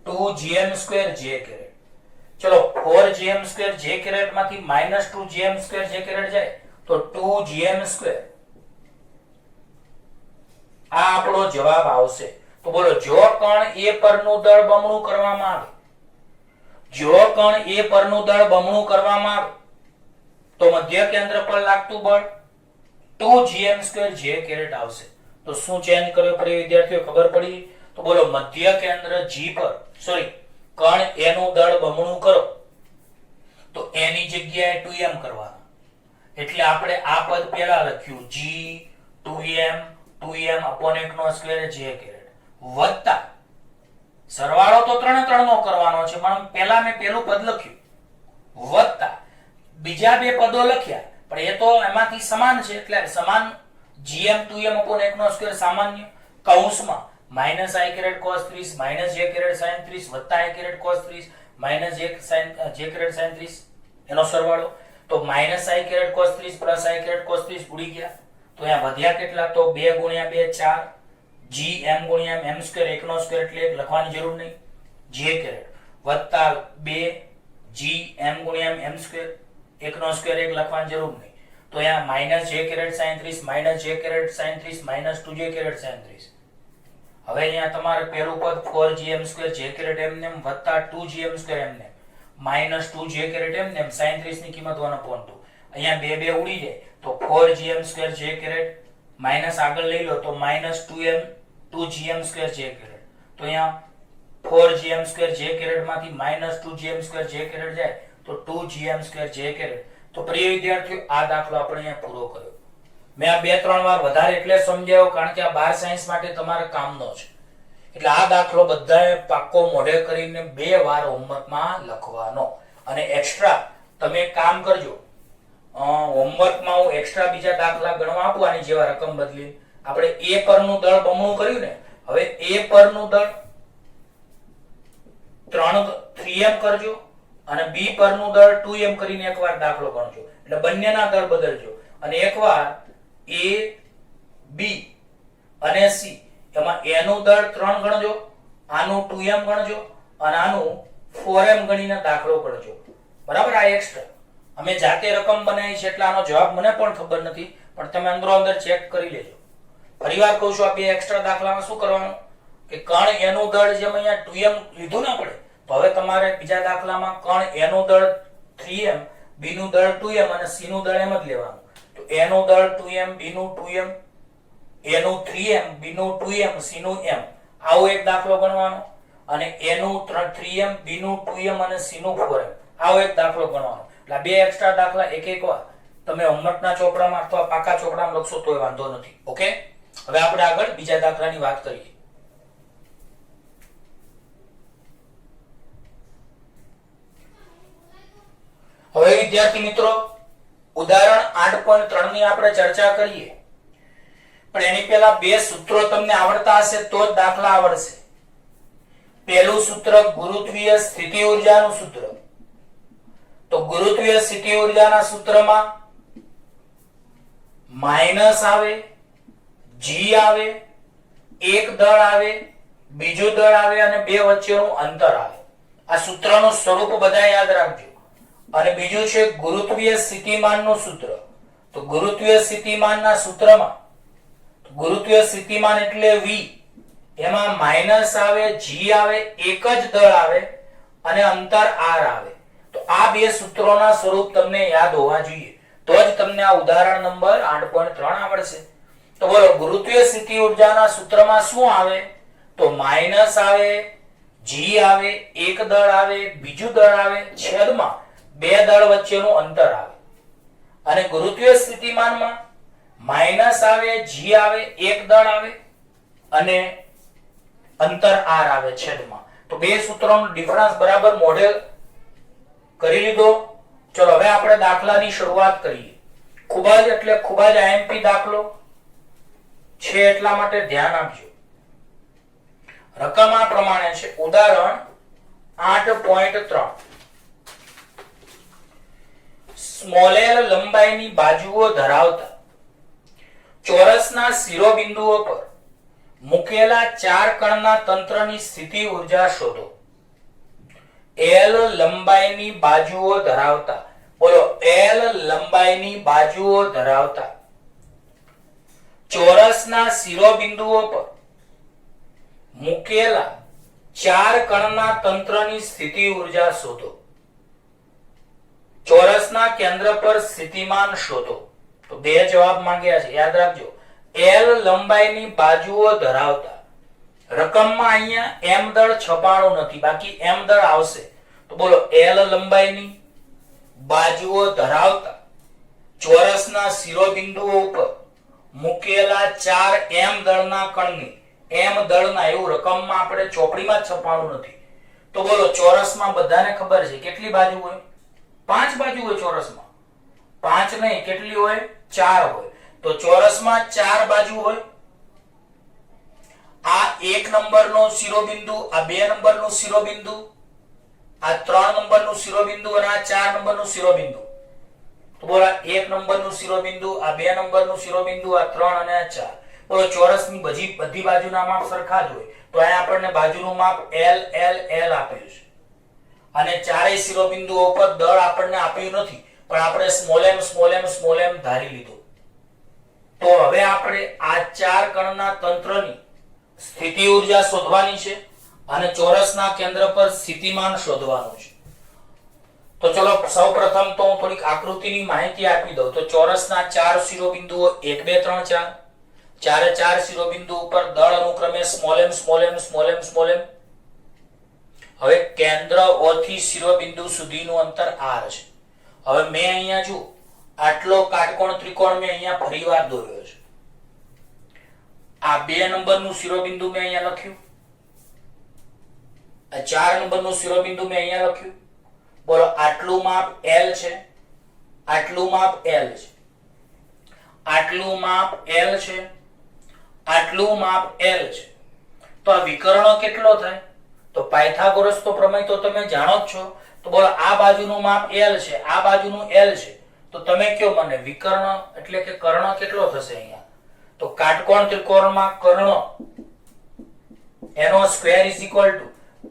2gm square j caret. ચલો 4gm² j કેરેટ માંથી -2gm² j કેરેટ જાય તો 2gm². આ આપણો જવાબ આવશે. તો બોલો, જો કણ A પરનું દળ બમણું કરવામાં આવે, જો કણ A પરનું દળ બમણું કરવામાં આવે તો મધ્ય કેન્દ્ર પર લાગતું બળ 2gm² j કેરેટ આવશે. તો શું ચેન્જ કર્યો પર વિદ્યાર્થીઓ ખબર પડી? તો બોલો, મધ્ય કેન્દ્ર G પર કણ A નું દળ બમણું કરો તો A ની જગ્યાએ 2m કરવાનું. એટલે આપણે આ પદ પહેલા લખ્યું g 2m upon 1/2 j caret વત્તા સરવાળો તો 3 નો કરવાનો છે, પણ પહેલા મેં પહેલું પદ લખ્યું વત્તા બીજા બે પદો લખ્યા, પણ એ તો એમાંથી સમાન છે એટલે સમાન gm 2m upon 1/2 સામાન્ય કૌંસમાં -i caret cos 30 j caret sin 30 વત્તા i caret cos 30 j caret sin 30 એનો સરવાળો. તો -i caret cos 30 plus i caret cos 30 ઉડી ગયા. તો અહીંયા વધ્યા કેટલા? તો 2 × 2 4 gm × m² 1/2 એટલે લખવાની જરૂર નહીં. j કેરેટ વત્તા 2 gm × m² 1/2 એક લખવાની જરૂર નહીં. તો અહીંયા -j caret sin 30 j caret sin 30 -2j caret sin 30. હવે અહીંયા તમારે પહેલું પદ 4gm² j કેરેટ એમને વત્તા 2gm² એમને -2j કેરેટ એમને sin 30 ની કિંમત 1/2. અહીંયા બે બે ઉડી જાય તો 4gm² j કેરેટ માઈનસ આગળ લઈ લો તો -2gm² j કેરેટ. તો અહીંયા 4gm² j કેરેટ માંથી -2gm² j કેરેટ જાય તો 2gm² j કેરેટ. તો પ્રિય વિદ્યાર્થીઓ, આ દાખલો આપણે અહીંયા પૂરો કર્યો. મેં આ 2-3 વાર વધારે એટલે સમજાવ્યો કારણ કે આ 12 સાયન્સ માટે તમારે કામનો છે. એટલે આ દાખલો બધાએ પાક્કો મોઢે કરીને 2 વાર હોમવર્કમાં લખવાનો. અને એક્સ્ટ્રા તમે કામ કરજો, હોમવર્કમાં હું એક્સ્ટ્રા બીજા દાખલા ગણવા આપું આની જેવા રકમ બદલી. આપણે A પરનું દળ બમણું કર્યું ને, હવે A પરનું દળ 3m કરજો અને B પરનું દળ 2m કરીને એકવાર દાખલો ગણજો. એટલે બંનેના દળ બદલજો અને એકવાર A, B અને C એમાં A નું દળ 3 ગણજો, આનું 2m ગણજો અને આનું 4m ગણીને દાખલો કરજો. બરાબર? આ એક્સ્ટ્રા અમે જાતે રકમ બનાવી છે એટલે આનો જવાબ મને પણ ખબર નથી, પણ તમે અંદરો અંદર ચેક કરી લેજો. ફરીવાર કહું છું, આ બે એક્સ્ટ્રા દાખલામાં શું કરવાનું કે કણ A નું દળ જેમ અહીંયા 2m લીધું ના પડે, તો હવે તમારે બીજા દાખલામાં કણ A નું દળ 3m, B નું દળ 2m અને C નું દળ એમ જ લેવાનું. તો A નું દળ 2m, B નું 2m, A નું 3m, B નું 2m, C નું m. આવો એક દાખલો ગણવાનો અને A નું 3m, B નું 2m અને C નું 4m. આવો એક દાખલો ગણવાનો. એટલે બે એક્સ્ટ્રા દાખલા એક વાર તમે હોમવર્કના ચોપડામાં અથવા પાકા ચોપડામાં લખશો તોય વાંધો નથી. ઓકે, હવે આપણે આગળ બીજા દાખલાની વાત કરીએ. હવે વિદ્યાર્થી મિત્રો, ઉદાહરણ 8.3 ની આપણે ચર્ચા કરીએ, પણ એની પહેલા બે સૂત્રો તમને આવડતા હશે તો જ દાખલા આવડશે. પહેલું સૂત્ર ગુરુત્વીય સ્થિતિ ઊર્જાનું સૂત્ર. તો ગુરુત્વીય સ્થિતિ ઊર્જાના સૂત્રમાં માઈનસ આવે, g આવે, એક દળ આવે, બીજું દળ આવે અને બે વચ્ચેનું અંતર આવે. આ સૂત્રનું સ્વરૂપ બધા યાદ રાખજો. અને બીજું છે ગુરુત્વીય સ્થિતિમાનનું સૂત્ર. તો ગુરુત્વીય સ્થિતિમાનના સૂત્રમાં ગુરુત્વીય સ્થિતિમાન એટલે v, એમાં માઈનસ આવે, g આવે, એક જ દળ આવે અને અંતર r આવે. તો આ બે સૂત્રોના સ્વરૂપ તમને યાદ હોવા જોઈએ, તો જ તમને આ ઉદાહરણ નંબર 8.3 આવડશે. તો બોલો, ગુરુત્વીય સ્થિતિ ઊર્જાના સૂત્રમાં શું આવે? તો માઈનસ આવે, g આવે, એક દળ આવે, બીજું દળ આવે, છેદમાં બે દળ વચ્ચેનું અંતર આવે. અને ગુરુત્વીય સ્થિતિમાનમાં માઈનસ આવે, g આવે, એક દળ આવે અને અંતર r આવે છેદમાં. તો બે સૂત્રોનો ડિફરન્સ બરાબર મોડેલ કરી લીધો. ચલો હવે આપણે દાખલાની શરૂઆત કરીએ. ખૂબ જ એટલે ખૂબ જ આઈએમપી દાખલો છે એટલા માટે ધ્યાન આપજો. રકમ આ પ્રમાણે છે. ઉદાહરણ 8.3. સ્મોલ l લંબાઈની બાજુઓ ધરાવતા ચોરસના શિરોબિંદુઓ પર મૂકેલા ચાર કણના તંત્રની સ્થિતિ ઊર્જા શોધો. L લંબાઈની બાજુઓ ધરાવતા, બોલો L લંબાઈની બાજુઓ ધરાવતા ચોરસના શિરોબિંદુઓ પર મૂકેલા 4 કણના તંત્રની સ્થિતિ ઊર્જા શોધો. ચોરસના કેન્દ્ર પર સ્થિતિમાન શોધો. તો બે જવાબ માંગ્યા છે, યાદ રાખજો. L લંબાઈની બાજુઓ ધરાવતા, રકમમાં અહીંયા m દળ છપાણું નથી, બાકી m દળ આવશે. તો બોલો L લંબાઈની બાજુઓ ધરાવતા ચોરસના શિરોબિંદુઓ ઉપર મૂકેલા 4 m દળના કણની, m દળના, એવું રકમમાં આપણે ચોપડીમાં જ છપાણું નથી. તો બોલો ચોરસમાં બધાને ખબર છે કેટલી બાજુ હોય? 5 બાજુ હોય ચોરસમાં. 5 નહીં, કેટલી હોય? 4 હોય. તો ચોરસમાં 4 બાજુ હોય. આ 1 નંબરનો શિરોબિંદુ, આ 2 નંબરનું શિરોબિંદુ, આ 3 નંબરનું શિરોબિંદુ અને આ 4 નંબરનું શિરોબિંદુ. તો બોલો 1 નંબરનું શિરોબિંદુ, આ 2 નંબરનું શિરોબિંદુ, આ 3 અને આ 4. બોલો ચોરસની બધી બાજુના માપ સરખા જ હોય. તો અહીંયા આપણને બાજુનું માપ L L L આપેલું છે. અને ચારેય શિરોબિંદુઓ પર દળ આપણને આપ્યું નથી, પણ આપણે સ્મોલ m ધારી લીધું. તો હવે આપણે આ 4 કણના તંત્રની સ્થિતિ ઊર્જા શોધવાની છે અને ચોરસના કેન્દ્ર પર સ્થિતિમાન શોધવાનું છે. તો ચલો સૌપ્રથમ તો હું થોડીક આકૃતિની માહિતી આપી દઉં. તો ચોરસના 4 શિરોબિંદુઓ 1 2 3 4, ચારે 4 શિરોબિંદુ ઉપર દળ અનુક્રમે સ્મોલ m. હવે કેન્દ્ર O થી શિરોબિંદુ સુધીનું અંતર r છે. હવે મેં અહીંયા જો આટલો કાટકોણ ત્રિકોણ મેં અહીંયા ફરીવાર દોર્યો છે. આ 2 નંબરનું શિરોબિંદુ મેં અહીંયા લખ્યું, આ 4 નંબરનું શિરોબિંદુ મેં અહીંયા લખ્યું. બોલો આટલું માપ L છે, આટલું માપ L છે, આટલું માપ L છે, આટલું માપ L છે. તો આ વિકર્ણ કેટલો થાય? તો પાયથાગોરસ તો પ્રમેય તો તમે જાણો જ છો. તો બોલો આ બાજુનું માપ L છે, આ બાજુનું L છે. તો તમે કયો મને વિકર્ણ એટલે કે કર્ણ કેટલો થશે અહીંયા? તો કાટકોણ ત્રિકોણમાં કર્ણ એનો square is equal two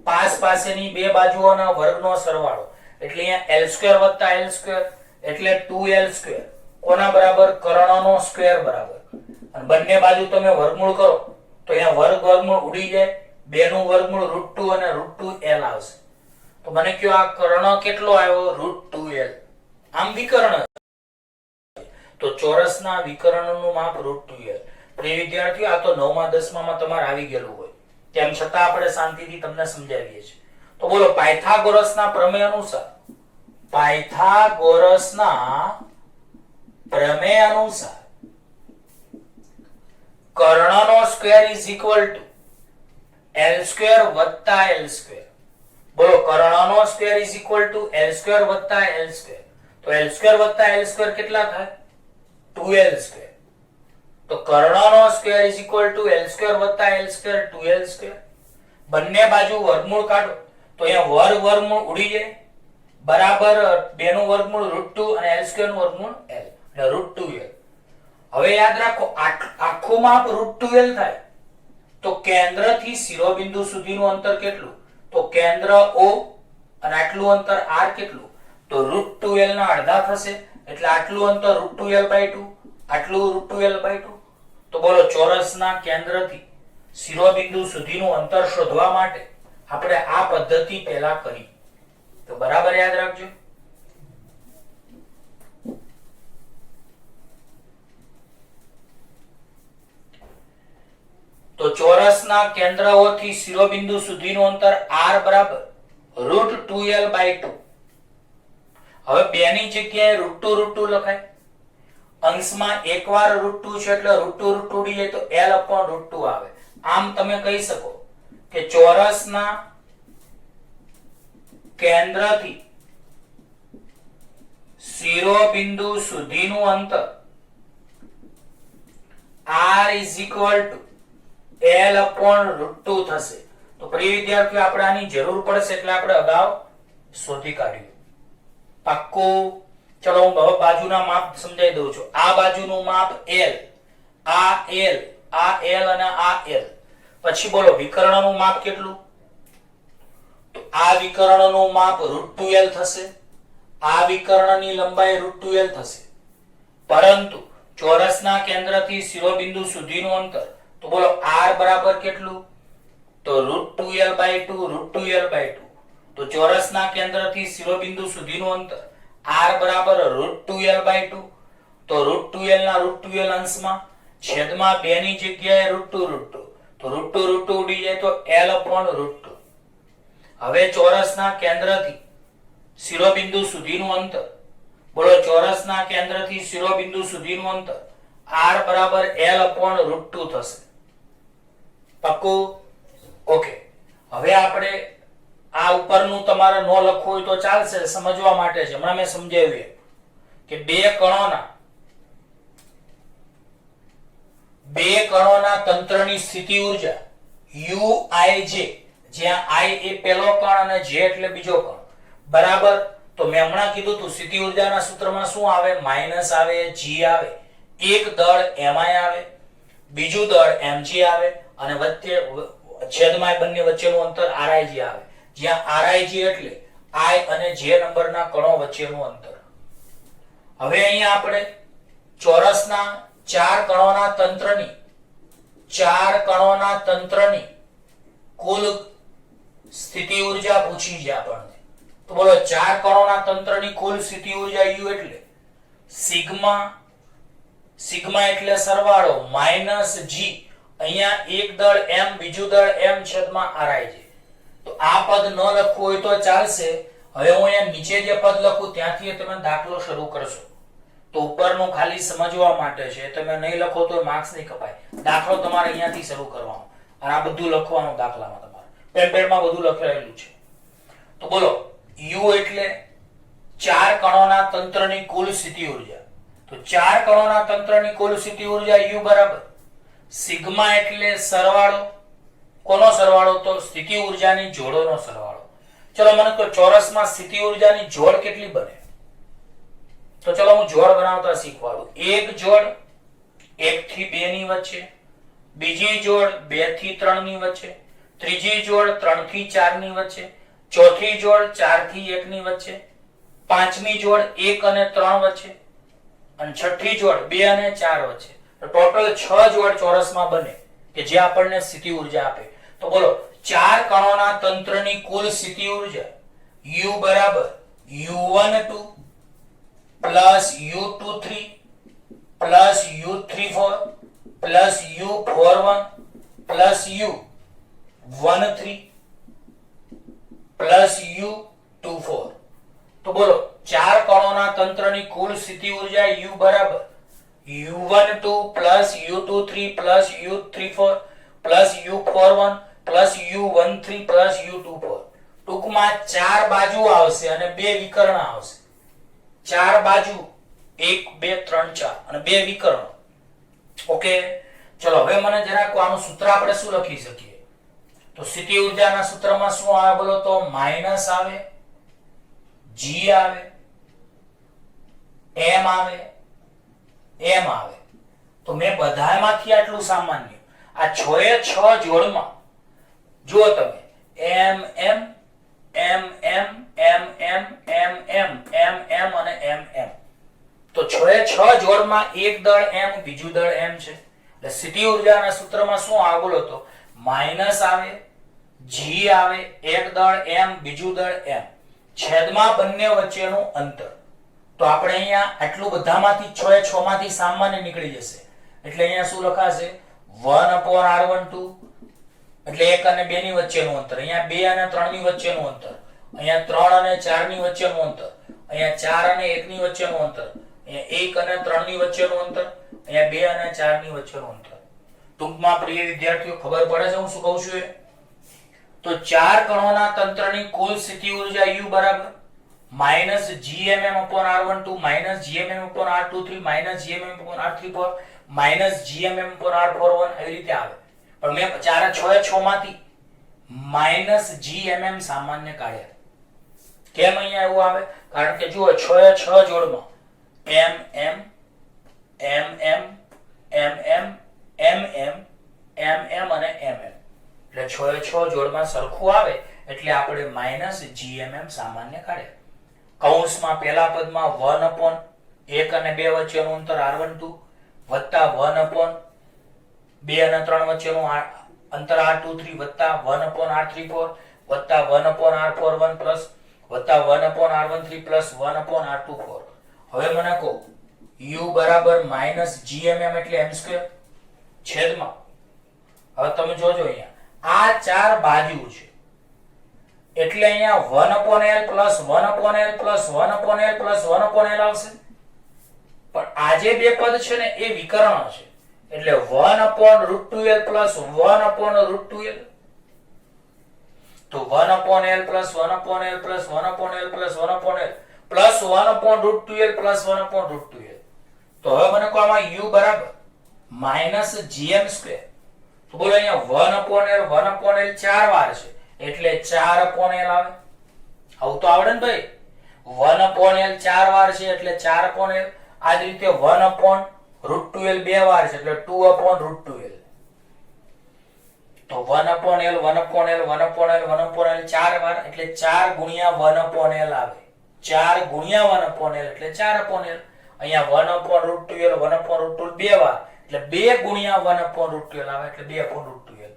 pass પાસેની બે બાજુઓના વર્ગનો સરવાળો, એટલે અહીંયા L સ્ક્વેર વત્તા L સ્ક્વેર એટલે 2L સ્ક્વેર. કોના બરાબર? કર્ણનો સ્ક્વેર બરાબર. અને બંને બાજુ તમે વર્ગમૂળ કરો તો અહીંયા વર્ગમૂળ ઉડી જાય. 2 નું વર્ગમૂળ √2 અને √2L આવશે. તો મને કયો આ કર્ણ કેટલો આવ્યો? √2L. આમ વિકર્ણ. તો ચોરસના વિકર્ણનું માપ √2L. પ્રિય વિદ્યાર્થીઓ, આ તો 9મા 10મામાં તમારે આવી ગયેલું હોય, તેમ છતાં આપણે શાંતિથી તમને સમજાવીએ છીએ. તો બોલો પાયથાગોરસના પ્રમેય અનુસાર, પાયથાગોરસના પ્રમેય અનુસાર કર્ણનો square is equal to L square વત્તા L સ્ક્વેર. બોલો કર્ણનો square is equal to L square વત્તા L સ્ક્વેર. તો L સ્ક્વેર વત્તા L સ્ક્વેર કેટલા થાય? 2L square. તો કર્ણનો square is equal to L square વત્તા L સ્ક્વેર 2L સ્ક્વેર. બંને બાજુ વર્ગમૂળ કાઢો તો અહીંયા વર્ગમૂળ ઉડી જાય, બરાબર 2 નું વર્ગમૂળ √2 અને L સ્ક્વેર નું વર્ગમૂળ L એટલે √2L. હવે યાદ રાખો આખું માપ √2L થાય તો કેન્દ્રથી શિરોબિંદુ સુધીનું અંતર કેટલું? તો કેન્દ્ર O અને આટલું અંતર r કેટલું? તો √2L ના અડધા થશે, એટલે આટલું અંતર √2L/2, આટલું √2L/2. તો બોલો ચોરસના કેન્દ્રથી શિરોબિંદુ સુધીનું અંતર શોધવા માટે આપણે આ પદ્ધતિ પહેલા કરી. તો બરાબર યાદ રાખજો. તો ચોરસના કેન્દ્રઓથી શિરોબિંદુ સુધીનું અંતર r બરાબર √2L/2. હવે 2 ની જગ્યાએ √2 લખાય. અંશમાં એકવાર √2 છે એટલે √2 ઉડી જાય તો L/√2 આવે. આમ તમે કહી શકો કે ચોરસના કેન્દ્રથી શિરોબિંદુ સુધીનું અંતર r = L/√2 થશે. તો પ્રિય વિદ્યાર્થીઓ, આપણે આની જરૂર પડશે એટલે આપણે અગાઉ શોધી કાઢ્યું. પાક્કું? ચલો હું હવે બાજુના માપ સમજાવી દઉં છું. આ બાજુનું માપ L, આ L, આ L અને આ L. પછી બોલો વિકર્ણનું માપ કેટલું? તો આ વિકર્ણનું માપ √2l થશે, આ વિકર્ણની લંબાઈ √2l થશે. પરંતુ ચોરસના કેન્દ્રથી શિરોબિંદુ સુધીનું અંતર, તો બોલો r બરાબર કેટલું? તો √2l/2 તો ચોરસના કેન્દ્રથી શિરોબિંદુ સુધીનું અંતર r બરાબર √2l/2. તો √2l ના √2l અંશમાં છેદમાં 2 ની જગ્યાએ √2 તો √2 ઉડી જાય તો l/√2. હવે ચોરસના કેન્દ્રથી શિરોબિંદુ સુધીનું અંતર, બોલો ચોરસના કેન્દ્રથી શિરોબિંદુ સુધીનું અંતર r બરાબર l/√2 થશે. પાક્કું? ઓકે. હવે આપણે આ ઉપરનું તમારે ન લખવું હોય તો ચાલશે, સમજવા માટે છે. હમણાં મેં સમજાવ્યું કે બે કણોના તંત્રની સ્થિતિ ઊર્જા uij, જ્યાં i એ પહેલો કણ અને j એટલે બીજો કણ, બરાબર. તો મેં હમણાં કીધું હતું સ્થિતિ ઊર્જાના સૂત્રમાં શું આવે? માઈનસ આવે, g આવે, એક દળ mi આવે, બીજું દળ mg આવે અને વચ્ચે છેદમાં બંને વચ્ચેનું અંતર rij આવે, જ્યાં rij એટલે i અને j નંબરના કણો વચ્ચેનું અંતર. હવે અહીંયા આપણે ચોરસના ચાર કણોના તંત્રની કુલ સ્થિતિ ઊર્જા પૂછી છે આપણને. તો બોલો ચાર કણોના તંત્રની કુલ સ્થિતિ ઊર્જા u એટલે સિગ્મા એટલે સરવાળો માઈનસ g, અહીંયા એક દળ m બીજું દળ m છેદમાં rij. તો આ પદ ન લખવું હોય તો ચાલશે. હવે હું અહીંયા નીચે જે પદ લખું ત્યાંથી તમે દાખલો શરૂ કરશો. તો ઉપરનું ખાલી સમજવા માટે છે, તમે નહીં લખો તો માર્ક્સ નહીં કપાય. દાખલો તમારે અહીંયાથી શરૂ કરવાનો અને આ બધું લખવાનું દાખલામાં તમારે પેપરમાં બધું લખેલું છે. તો બોલો u એટલે ચાર કણોના તંત્રની કુલ સ્થિતિ ઊર્જા. તો ચાર કણોના તંત્રની કુલ સ્થિતિ ઊર્જા u બરાબર સિગ્મા એટલે સરવાળો, કોનો સરવાળો? તો સ્થિતિ ઊર્જાની જોડોનો સરવાળો. ચલો મને તો ચોરસમાં સ્થિતિ ઊર્જાની જોડ કેટલી બને? તો ચલો હું જોડ બનાવતા શીખવાડું. એક જોડ 1 થી 2 ની વચ્ચે, બીજી જોડ 2 થી 3 ની વચ્ચે, ત્રીજી જોડ 3 થી 4 ની વચ્ચે, ચોથી જોડ 4 થી 1 ની વચ્ચે, પાંચમી જોડ 1 અને 3 વચ્ચે અને છઠ્ઠી જોડ 2 અને 4 વચ્ચે. તો ટોટલ 6 જોડ ચોરસમાં બને કે જે આપણને સ્થિતિ ઊર્જા આપે. તો બોલો ચાર કણોના તંત્રની કુલ સ્થિતિ ઊર્જા u બરાબર u12 plus u23 plus u34 plus u41 plus u13 plus u24. તો બોલો ચાર કણોના તંત્રની કુલ સ્થિતિ ઊર્જા u બરાબર u12 plus u23 plus u34 plus u41 plus u13 plus u24. ટૂંકમાં ચાર બાજુ આવશે અને બે વિકર્ણ આવશે. ચાર બાજુ 1 2 3 4 અને બે વિકર્ણ. ઓકે, ચલો હવે મને જરાક આનું સૂત્ર આપણે શું લખી શકીએ? તો સ્થિતિ ઊર્જાના સૂત્રમાં શું આવે બોલો? તો માઈનસ આવે, g આવે, m આવે, m આવે. તો મેં બધામાંથી આટલું સામાન્ય આ 6 એ 6 જોડમાં જો તમે m m m m m m m m m m અને m m. તો 6 એ 6 જોડમાં એક દળ m બીજું દળ m છે. એટલે સ્થિતિ ઊર્જાના સૂત્રમાં શું આવે બોલો? તો માઈનસ આવે, g આવે, એક દળ m બીજું દળ m છેદમાં બંને વચ્ચેનું અંતર. તો આપણે અહીંયા આટલું બધામાંથી 6 એ 6 માંથી સામાન્ય નીકળી જશે. એટલે અહીંયા શું લખાશે? 1/r12 એટલે 1 અને 2 ની વચ્ચેનું અંતર, અહીંયા 2 અને 3 ની વચ્ચેનું અંતર, અહીંયા 3 અને 4 ની વચ્ચેનું અંતર, અહીંયા 4 અને 1 ની વચ્ચેનું અંતર, અહીંયા 1 અને 3 ની વચ્ચેનું અંતર, અહીંયા 2 અને 4 ની વચ્ચેનું અંતર. ટૂંકમાં પ્રિય વિદ્યાર્થીઓ ખબર પડે છે હું શું કહું છું? તો ચાર કણોના તંત્રની કુલ સ્થિતિ ઊર્જા u બરાબર minus gmm/r12 minus gmm/r23 minus gmm/r34 minus gmm/r41 એવી રીતે આવે. પણ મેં 4 6 એ 6 માંથી માઈનસ gmm સામાન્ય કાઢ્યા. કેમ અહીંયા એવું આવે? કારણ કે જુઓ 6 એ 6 જોડમાં mm mm mm mm mm mm અને mm એટલે 6 એ 6 જોડમાં સરખું આવે એટલે આપણે માઇનસ જીએમએમ સામાન્ય કાઢે. કૌંસમાં પહેલા પદમાં 1/1 અને 2 વચ્ચેનું અંતર r12 વત્તા 1/2 અને 3 વચ્ચેનું અંતર r23 વત્તા 1/r34 વત્તા 1/r41 પ્લસ વત્તા 1/r13 પ્લસ 1/r24. હવે મને કહો u બરાબર માઇનસ જીએમએમ એટલે m સ્ક્વેર છેદમાં. હવે તમે જોજો અહીંયા આ ચાર બાજુ છે એટલે અહીંયા 1/l plus 1/l plus 1/l plus 1/l આવશે. પણ આ જે બે પદ છે ને એ વિકર્ણ છે એટલે 1/√2l પ્લસ 1/√2l. તો 1/l plus 1/l plus 1/l plus 1/l plus 1/√2l plus 1/√2l. તો હવે મને કહો આમાં u બરાબર માઇનસ gm સ્ક્વેર. તો બોલો અહીંયા 1/l ચાર વાર છે એટલે 4/l આવે. આવું તો આવડે ને ભાઈ. 1/l ચાર વાર છે એટલે 4/l. આ જ રીતે 1/√2l બે વાર છે એટલે 2/√2l. તો 1/l 1/l 1/l 1/l ચાર વાર એટલે 4 ગુણ્યા 1/l આવે. 4 ગુણ્યા 1/l એટલે 4/l. અહીંયા 1/√2l 1/√2l બે વાર એટલે 2 ગુણ્યા 1/√2l આવે એટલે 2/√2l.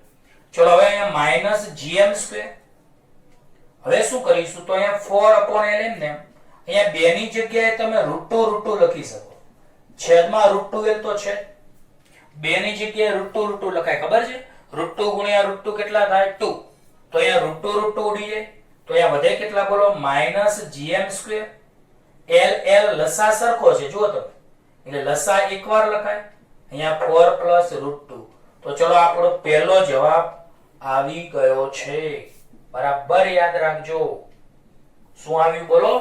ચલો હવે અહીંયા માઈનસ gm સ્ક્વેર. હવે શું કરીશું તો અહીંયા 4/l એમ ને અહીંયા 2 ની જગ્યાએ તમે √2 લખી શકો. છેદમાં √2l તો છે. 2 ની જગ્યાએ √2 લખાય ખબર છે. √2 ગુણ્યા √2 કેટલા થાય 2. તો અહીંયા √2 ઉડી જાય તો અહીંયા વધે કેટલા બોલો માઈનસ gm સ્ક્વેર. l લસા સરખો છે જુઓ તમે એટલે લસા એકવાર લખાય. અહીંયા 4 પ્લસ √2. તો ચલો આપણો પહેલો જવાબ આવી ગયો છે. બરાબર યાદ રાખજો. શું આવ્યું બોલો?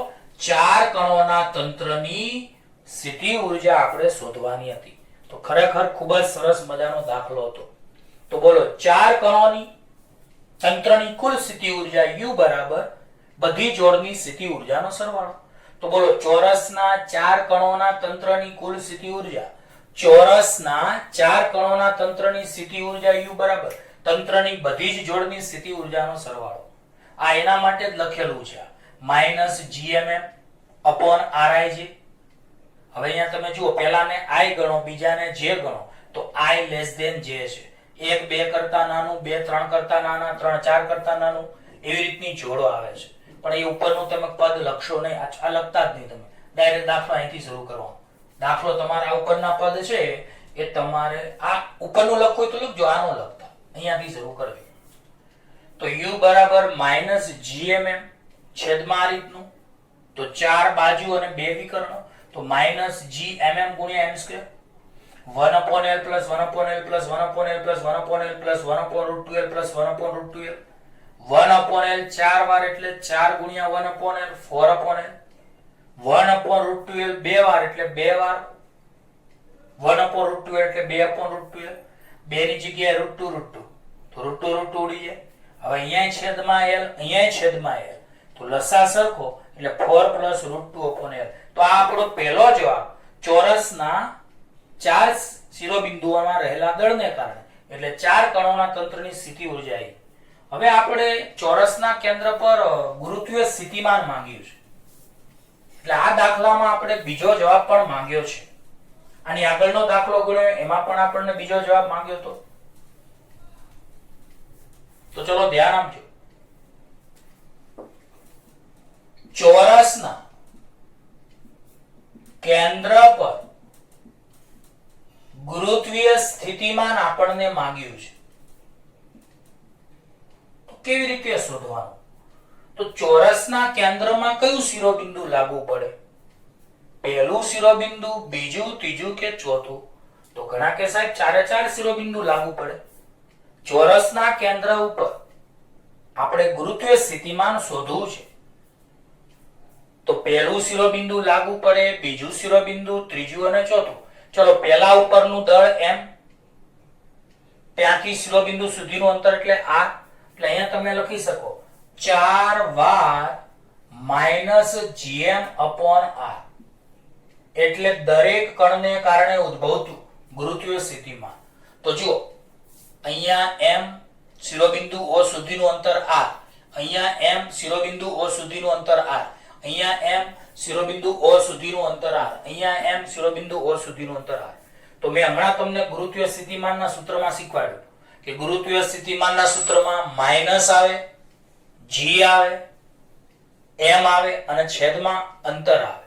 ચાર કણોના તંત્રની સ્થિતિ ઊર્જા આપણે શોધવાની હતી. તો ખરેખર ખૂબ જ સરસ મજાનો દાખલો હતો. તો બોલો ચાર કણોની તંત્રની કુલ સ્થિતિ ઊર્જા u બરાબર બધી જોડની સ્થિતિ ઊર્જાનો સરવાળો. તો બોલો ચોરસના ચાર કણોના તંત્રની કુલ સ્થિતિ ઊર્જા. ચોરસના ચાર કણોના તંત્રની સ્થિતિ ઊર્જા u બરાબર તંત્રની બધી જ જોડની સ્થિતિ ઊર્જાનો સરવાળો. આ એના માટે જ લખેલું છે માઈનસ જીએમએમ અપોન RIJ. હવે અહીંયા તમે જુઓ પહેલાને I ગણો બીજાને J ગણો તો I લેસ ધેન J છે. 1 2 કરતા નાનું 2 3 કરતા નાના 3 4 કરતા નાનું એવી રીતની જોડો આવે છે. પણ એ ઉપરનું તમે પદ લખશો નહીં. આ લખતા જ નહીં તમે. ડાયરેક્ટ દાખલો અહીંથી શરૂ કરવાનો. દાખલો તમારા ઉપરના પદ છે એ તમારે આ ઉપરનું લખવું હોય તો લખજો. આનો લખતા અહીંયાથી શરૂ કરજો. તો u બરાબર માઈનસ જીએમએમ છેદમાં આ રીતનું. તો ચાર બાજુ અને બે વિકર્ણો તો માઈનસ જીએમએમ ગુણ્યા m square. 1/l plus 1/l plus 1/l plus 1/l plus 1/√2l plus 1/√2l. 1/l ચાર વાર એટલે 4 ગુણ્યા 1/l 4/l. 1/√2l બે વાર એટલે 2 વાર 1/√2l એટલે 2/√2l. 2 ની જગ્યાએ √2 તો √2 ઉડી જાય. હવે અહીંયા છેદમાં l અહીંયા છેદમાં l તો લસા સરખો એટલે 4 પ્લસ √2/l. તો આ આપણો પહેલો જવાબ ચોરસના ચાર શિરોબિંદુઓમાં રહેલા દળને કારણે એટલે ચાર કણોના તંત્રની સ્થિતિ ઊર્જા. હવે આપણે ચોરસના કેન્દ્ર પર ગુરુત્વીય સ્થિતિમાન માંગ્યું છે એટલે આ દાખલામાં આપણે બીજો જવાબ પણ માંગ્યો છે. આની આગળનો દાખલો ગણ્યો એમાં પણ આપણને બીજો જવાબ માંગ્યો હતો. તો ચલો ધ્યાન આપજો. ચોરસના કેન્દ્ર પર ગુરુત્વીય સ્થિતિમાન આપણને માંગ્યું છે. તો કેવી રીતે શોધવાનું? તો ચોરસના કેન્દ્રમાં કયું શિરોબિંદુ લાગુ પડે? પહેલું શિરોબિંદુ, બીજું, ત્રીજું કે ચોથું? તો ઘણા કે સાહેબ ચારે ચાર શિરોબિંદુ લાગુ પડે. ચોરસના કેન્દ્ર ઉપર આપણે ગુરુત્વીય સ્થિતિમાન શોધવું છે. તો પહેલું શિરોબિંદુ લાગુ પડે, બીજું શિરોબિંદુ, ત્રીજું અને ચોથું. ચલો પહેલા ઉપરનું દળ m, ત્યાંથી શિરોબિંદુ સુધીનું અંતર એટલે r. એટલે અહીંયા તમે લખી શકો 4 વાર માઈનસ gm અપોન r. એટલે દરેક કણને કારણે ઉદ્ભવતું ગુરુત્વીય સ્થિતિમાન. તો જુઓ અહીંયા m શિરોબિંદુ O સુધીનું અંતર r અહીંયા m શિરોબિંદુ O સુધીનું અંતર r, અહીંયા m શિરોબિંદુ O સુધીનું અંતર r, અહીંયા m શિરોબિંદુ O સુધીનું અંતર r. તો મેં હમણાં તમને ગુરુત્વીય સ્થિતિમાનના સૂત્રમાં શીખવાડ્યું કે ગુરુત્વીય સ્થિતિમાનના સૂત્રમાં માઈનસ આવે, g આવે, m આવે અને છેદમાં અંતર આવે.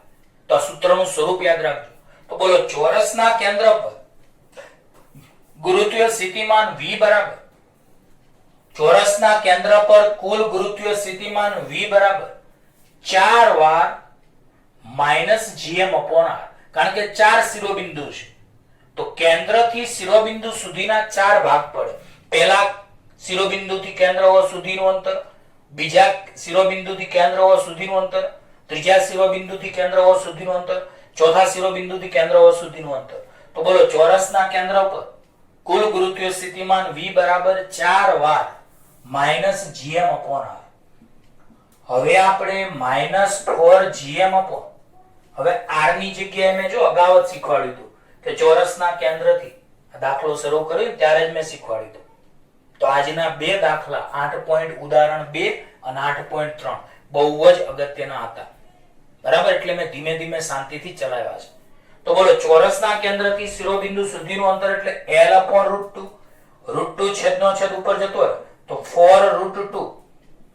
તો આ સૂત્રનું સ્વરૂપ યાદ રાખજો. તો બોલો ચોરસના કેન્દ્ર પર ગુરુત્વીય સ્થિતિમાન v બરાબર, ચોરસના કેન્દ્ર પર કુલ ગુરુત્વીય સ્થિતિમાન v બરાબર 4 વાર -gm/r. કારણ કે 4 શિરોબિંદુ છે તો કેન્દ્રથી શિરોબિંદુ સુધીના 4 ભાગ પડે. પહેલા શિરોબિંદુથી કેન્દ્ર O સુધીનું અંતર, બીજા શિરોબિંદુથી કેન્દ્ર O સુધીનું અંતર, ત્રીજા શિરોબિંદુથી કેન્દ્ર O સુધીનું અંતર, ચોથા શિરોબિંદુથી કેન્દ્ર O સુધીનું અંતર. તો બોલો ચોરસના કેન્દ્ર પર કુલ ગુરુત્વીય સ્થિતિમાન v બરાબર 4 વાર -gm/r. હવે આપણે -4gm હવે r ની જગ્યાએ મેં જો અગાઉ જ શીખવાડ્યું હતું કે ચોરસના કેન્દ્રથી દાખલો શરૂ કર્યો ત્યારે જ મેં શીખવાડ્યું હતું. તો આજના બે દાખલા 8 પોઈન્ટ ઉદાહરણ 2 અને 8.3 બહુ જ અગત્યના હતા. બરાબર, એટલે મેં ધીમે ધીમે શાંતિથી ચલાવ્યા છે. તો બોલો ચોરસના કેન્દ્રથી શિરોબિંદુ સુધીનું અંતર એટલે l/√2, √2 છેદનો છેદ ઉપર જતો હોય તો 4√2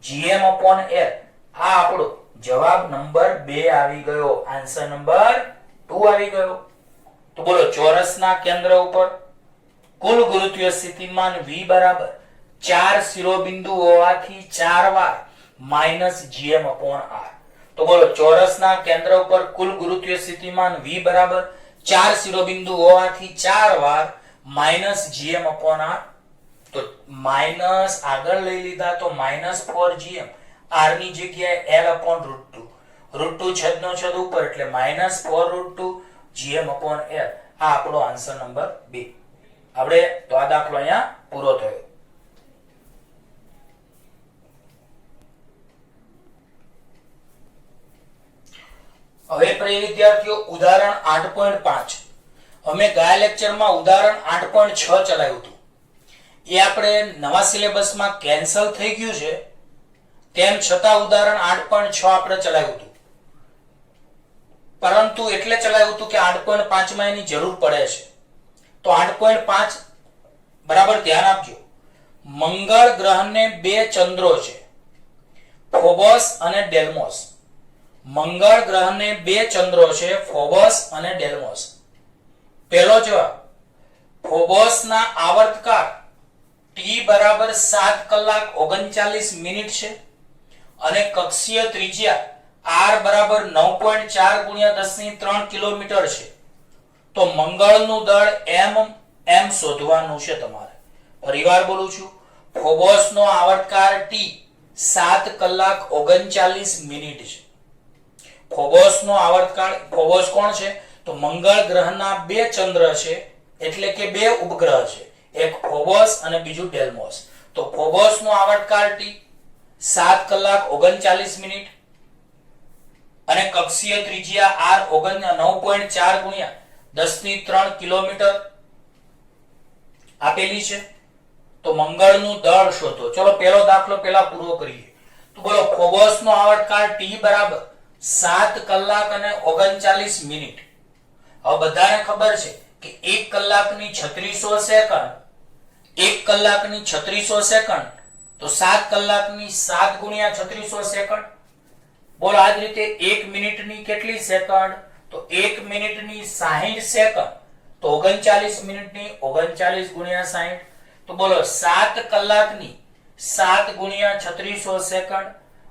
gm/l. આ આપણો જવાબ નંબર 2 આવી ગયો, આન્સર નંબર 2 આવી ગયો. તો બોલો ચોરસના કેન્દ્ર ઉપર કુલ ગુરુત્વીય સ્થિતિમાન v બરાબર 4 શિરોબિંદુ હોવાથી 4 વાર -gm/r. તો બોલો ચોરસના કેન્દ્ર ઉપર કુલ ગુરુત્વીય સ્થિતિમાન v બરાબર 4 શિરોબિંદુ હોવાથી 4 વાર -gm/r. તો માઈનસ આગળ લઈ લીધા તો -4gm, r ની જગ્યાએ l/√2, √2 છેદનો છેદ ઉપર એટલે -4√2 gm/l. આ આપણો આન્સર નંબર 2. આપણે તો આ દાખલો અહીંયા પૂરો થયો. હવે પ્રિય વિદ્યાર્થીઓ ઉદાહરણ 8.5 અમે ગયા લેક્ચરમાં ઉદાહરણ 8.6 ચલાવ્યું હતું. એ આપણે નવા સિલેબસમાં કેન્સલ થઈ ગયું છે, તેમ છતાં ઉદાહરણ 8.6 આપણે ચલાવ્યું હતું. પરંતુ એટલે ચલાવ્યું હતું કે 8.5 માં એની જરૂર પડે છે. તો 8.5 બરાબર ધ્યાન આપજો. મંગળ ગ્રહને બે ચંદ્રો છે, ફોબોસ અને ડેલ્મોસ. મંગળ ગ્રહને બે ચંદ્રો છે, ફોબોસ અને ડેલ્મોસ. પહેલો જવાબ, ફોબોસના આવર્તકાળ t બરાબર 7 કલાક 39 મિનિટ છે અને કક્ષીય ત્રિજ્યા r બરાબર 9.4 ગુણ્યા 10⁻³ કિલોમીટર છે. તો મંગળનું દળ m શોધવાનું છે તમારે. ફરીવાર બોલું છું, ફોબોસનો આવર્તકાળ t 7 કલાક 39 મિનિટ છે. ફોબોસનો આવર્તકાળ, ફોબોસ કોણ છે? તો મંગળ ગ્રહના બે ચંદ્ર છે, એટલે કે બે ઉપગ્રહ છે, એક ફોબોસ અને બીજું ડેલ્મોસ. તો ફોબોસનો આવર્તકાળ t 7 કલાક 39 મિનિટ અને કક્ષીય ત્રિજ્યા r 9.4 ગુણ્યા 10⁻³ કિલોમીટર આપેલી છે. તો મંગળનું દળ શોધો. ચલો પહેલો દાખલો પહેલા પૂરો કરીએ. તો બોલો ફોબોસનો આવર્તકાળ t બરાબર 7 કલાક અને 39 મિનિટ. હવે બધાને ખબર છે કે 1 કલાકની 3600 સેકન્ડ, 1 કલાકની 3600 સેકન્ડ તો 7 કલાકની 7 ગુણ્યા 3600 સેકન્ડ. બોલો આ જ રીતે 1 મિનિટની કેટલી સેકન્ડ? તો 1 મિનિટની 60 સેકન્ડ. તો 39 મિનિટની 39 ગુણ્યા 60. તો બોલો 7 કલાકની 7 ગુણ્યા 3600 સેકન્ડ,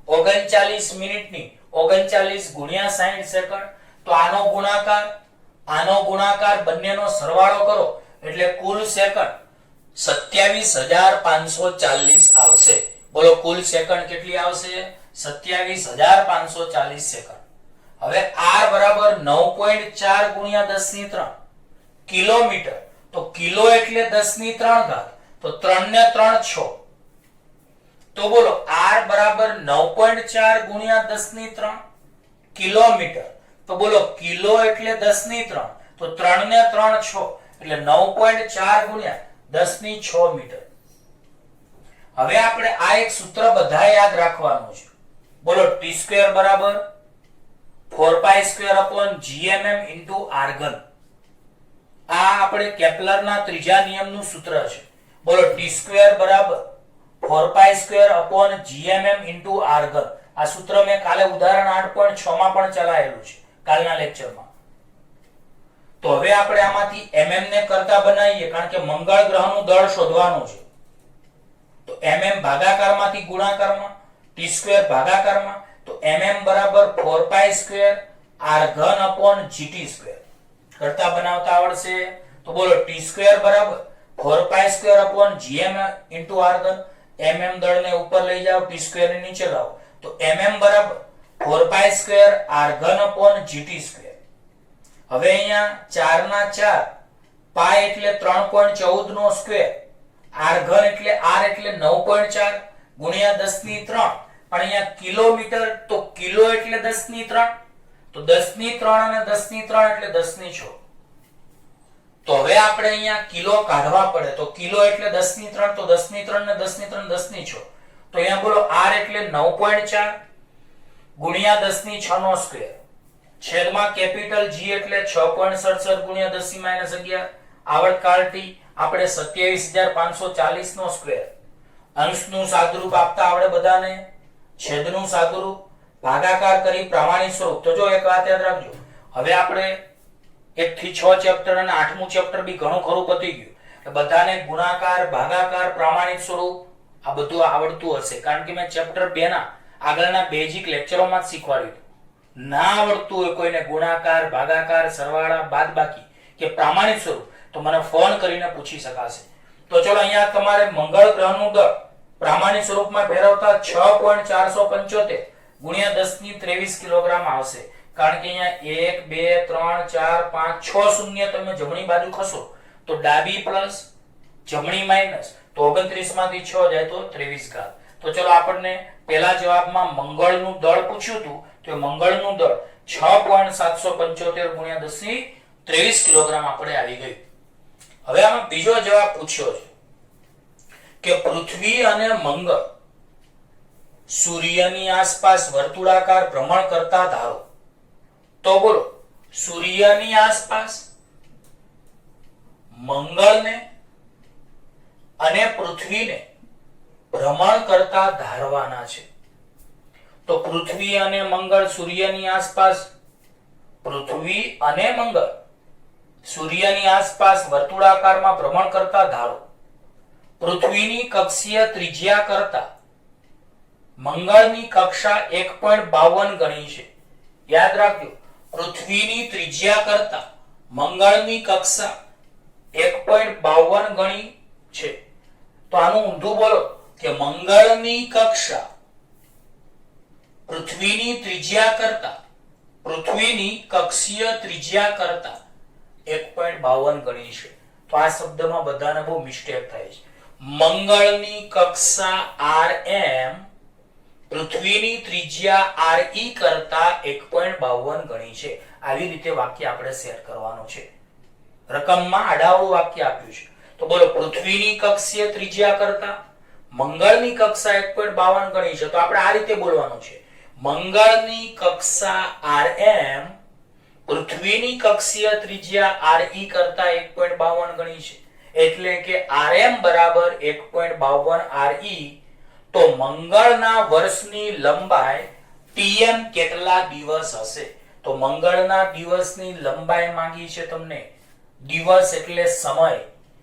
39 મિનિટની 39 ગુણ્યા 60 સેકન્ડ. તો આનો ગુણાકાર બંનેનો સરવાળો કરો એટલે કુલ સેકન્ડ 27540 આવશે. બોલો કુલ સેકન્ડ કેટલી આવશે? 27540 સેકન્ડ. હવે r બરાબર 9.4 ગુણ્યા 10⁻³ કિલોમીટર. તો કિલો એટલે 10⁻³ ઘાત, તો 3 ને 3 6. તો બોલો r બરાબર 9.4 ગુણ્યા 10⁻³ કિલોમીટર. તો બોલો કિલો એટલે 10⁻³, તો 3 ને 3 6 એટલે 9.4 ગુણ્યા 10⁻6 મીટર. હવે આપણે આ એક સૂત્ર બધા યાદ રાખવાનું છે. બોલો t² બરાબર 4π² gmm into r ઘન. આ આપણે કેપ્લરના ત્રીજા નિયમનું સૂત્ર છે. બોલો t² બરાબર 4π² gmm into r ઘન. આ સૂત્ર મેં કાલે ઉદાહરણ 8.6 માં પણ ચલાવેલું છે કાલના લેક્ચરમાં. તો હવે આપણે આમાંથી mm ને કરતા બનાવીએ કારણ કે મંગળ ગ્રહનું દળ શોધવાનું છે. તો mm ભાગાકારમાંથી ગુણાકારમાં, t² ભાગાકારમાં, તો mm બરાબર 4π² r ઘન gt². કરતા બનાવતા આવડશે. તો બોલો t² બરાબર 4π² gm into r ઘન. mm દળને ઉપર લઈ જાઓ, t² ને નીચે લાવો. તો mm બરાબર 4π² r ઘન gt². હવે અહીંયા 4 ના 4 પાઈ એટલે 3.14 નો સ્ક્વેર, r ઘન એટલે r એટલે 9.4 ગુણ્યા 10 ની 3. પણ અહીંયા કિલોમીટર તો કિલો એટલે 10 ની 3. તો 10 ની 3 અને 10 ની 3 એટલે 10 ની 6. તો હવે આપણે અહીંયા કિલો કાઢવા પડે. તો કિલો એટલે 10 ની 3, તો 10 ની 3 ને 10 ની 3 10 ની 6. તો અહીંયા બોલો r એટલે 9.4 ગુણ્યા 10 ની 6 નો સ્ક્વેર છેદમાં કેપિટલ G એટલે 6.67 ગુણ્યા 10⁻11 આવર્તકાળ t આપણે 27540 નો સ્ક્વેર. અંશનું સાદુરૂપ આપતા આવડે બધાને, છેદનું સાદુરૂપ, ભાગાકાર કરી પ્રમાણિત સ્વરૂપ. તો જો એક વાત યાદ રાખજો, હવે આપણે 1 થી 6 ચેપ્ટર અને 8મું ચેપ્ટર બી ઘણું ખરું પતી ગયું. બધાને ગુણાકાર, ભાગાકાર, પ્રમાણિત સ્વરૂપ આ બધું આવડતું હશે કારણ કે મેં ચેપ્ટર 2 ના આગળના બેઝિક લેક્ચરોમાં જ શીખવાડ્યું. ના આવડતું હોય કોઈને ગુણાકાર, ભાગાકાર, સરવાળા, બાદબાકી કે પ્રમાણિત સ્વરૂપ તો મને ફોન કરીને પૂછી શકાશે. તો ચલો અહીંયા તમારે મંગળ ગ્રહનું દળ પ્રમાણિત સ્વરૂપમાં ફેરવતા 6.475 ગુણ્યા 10 ની 23 કિલોગ્રામ આવશે. કારણ કે અહીંયા 1 2 3 4 5 6 શૂન્ય તમે જમણી બાજુ ખસો તો ડાબી પ્લસ જમણી માઈનસ, તો 29 માંથી 6 જાય તો 23 ઘાત. તો ચલો આપણને પહેલા જવાબમાં મંગળનું દળ પૂછ્યું હતું, તો મંગળનું દળ 6.775 ગુણ્યા 10 ની 23 કિલોગ્રામ આપણે આવી ગયું. હવે આમાં બીજો જવાબ પૂછ્યો છે કે પૃથ્વી અને મંગળ સૂર્યની આસપાસ વર્તુળાકાર ભ્રમણ કરતા ધારો. તો બોલો સૂર્યની આસપાસ મંગળને અને પૃથ્વીને ભ્રમણ કરતા ધારવાના છે. તો પૃથ્વી અને મંગળ સૂર્યની આસપાસ, પૃથ્વી અને મંગળ સૂર્યની આસપાસ વર્તુળાકારમાં ભ્રમણ કરતા ધારો. પૃથ્વીની કક્ષીય ત્રિજ્યા કરતા મંગળની કક્ષા 1.52 ગણી છે. યાદ રાખજો, પૃથ્વીની ત્રિજ્યા કરતા મંગળની કક્ષા 1.52 ગણી છે. તો આનું ઊંધું બોલો કે મંગળની કક્ષા પૃથ્વીની ત્રિજ્યા કરતા, પૃથ્વીની કક્ષીય ત્રિજ્યા કરતા 1.52 ગણી છે. તો આ શબ્દમાં બધાને બહુ મિસ્ટેક થાય છે. મંગળની કક્ષા rm પૃથ્વીની ત્રિજ્યા re કરતા 1.52 ગણી છે. આવી રીતે વાક્ય આપણે સેટ કરવાનું છે. રકમમાં આડાવું વાક્ય આપ્યું છે. તો બોલો પૃથ્વીની કક્ષીય ત્રિજ્યા કરતા મંગળની કક્ષા 1.52 ગણી છે. તો આપણે આ રીતે બોલવાનું છે, મંગળની કક્ષા rm પૃથ્વીની કક્ષીય ત્રિજ્યા re કરતા 1.52 ગણી છે. એટલે કે rm બરાબર 1.52 re. તો મંગળના વર્ષની લંબાઈ tm કેટલા દિવસ હશે? તો મંગળના દિવસની લંબાઈ માંગી છે તમને. દિવસ એટલે સમય,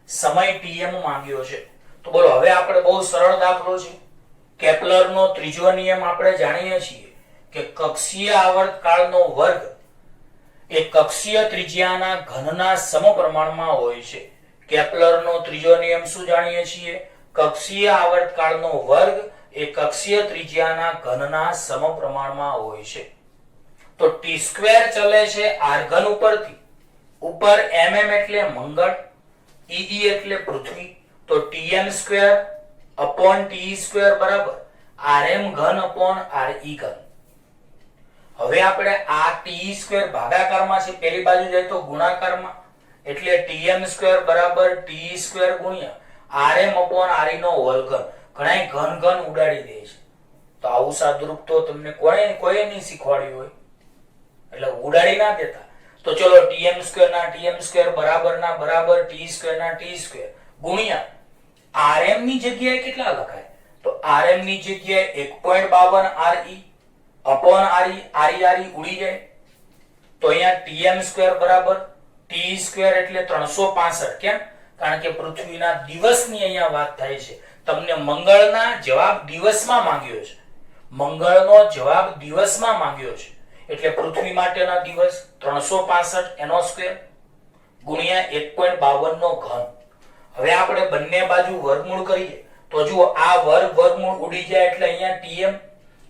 સમય tm માંગ્યો છે. તો બોલો હવે આપણે બહુ સરળ દાખલો છે. કેપ્લરનો ત્રીજો નિયમ આપણે જાણીએ છીએ કે કક્ષીય આવર્તકાળનો વર્ગ એ કક્ષીય ત્રિજ્યાના ઘનના સમપ્રમાણમાં હોય છે. કેપ્લરનો ત્રીજો નિયમ શું જાણીએ છીએ? કક્ષીય આવર્તકાળનો વર્ગ એ કક્ષીય ત્રિજ્યાના ઘનના સમપ્રમાણમાં હોય છે. તો t² ચલે છે r ઘન ઉપરથી, ઉપર mm એટલે મંગળ, e એટલે પૃથ્વી, તો tm² te² બરાબર rm ઘન re ઘન. હવે આપણે આ te² ભાગાકારમાં છે, પેલી બાજુ જાય તો ગુણાકારમાં, એટલે tm² બરાબર te² ગુણ્યા rm re નો વર્ગ. ઘણાય ઘન ઘન ઉડાડી દે છે. તો આવું સાદુરૂપ તો તમને કોઈ નહીં શીખવાડ્યું હોય, એટલે ઉડાડી ના દેતા. તો ચલો tm સ્ક્વેર ના tm સ્ક્વેર બરાબર ના બરાબર t સ્ક્વેર ના t સ્ક્વેર ગુણ્યા rm ની જગ્યાએ કેટલા લખાય? તો rm ની જગ્યાએ 1.52 re અપોન re ઉડી જાય. તો અહીંયા tm સ્ક્વેર બરાબર t સ્ક્વેર એટલે 365. કેમ? કારણ કે પૃથ્વીના દિવસની અહીંયા વાત થાય છે. તમને મંગળના જવાબ દિવસમાં માંગ્યો છે, મંગળનો જવાબ દિવસમાં માંગ્યો છે, એટલે પૃથ્વી માટેના દિવસ 365 એનો સ્ક્વેર ગુણ્યા 1.52 નો ઘન. હવે આપણે બંને બાજુ વર્ગમૂળ કરીએ તો જુઓ આ વર્ગમૂળ ઉડી જાય એટલે અહીંયા tm,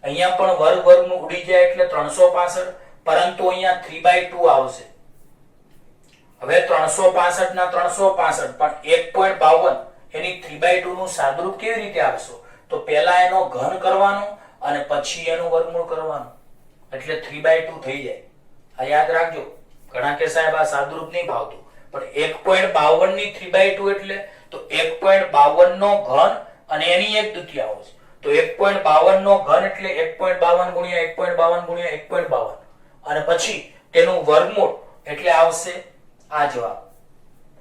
અહીંયા પણ વર્ગમૂળ ઉડી જાય એટલે 365, પરંતુ અહીંયા 3/2 આવશે. હવે 365 ના 365 પણ 1.52 એની 3/2 નું સાદુરૂપ કેવી રીતે આપશો? તો પહેલા એનો ઘન કરવાનો અને પછી એનું વર્ગમૂળ કરવાનું, એટલે 3/2 થઈ જાય. આ યાદ રાખજો. ઘણા કે સાહેબ આ સાદુરૂપ નહીં ભાવતું, પણ 1.52 ની 3/2 એટલે તો 1.52 નો ઘન અને એની 1/2. તો 1.52 નો ઘન એટલે 1.52 ગુણ્યા 1.52 ગુણ્યા 1.52 અને પછી તેનું વર્ગમૂળ એટલે આવશે આ જવાબ,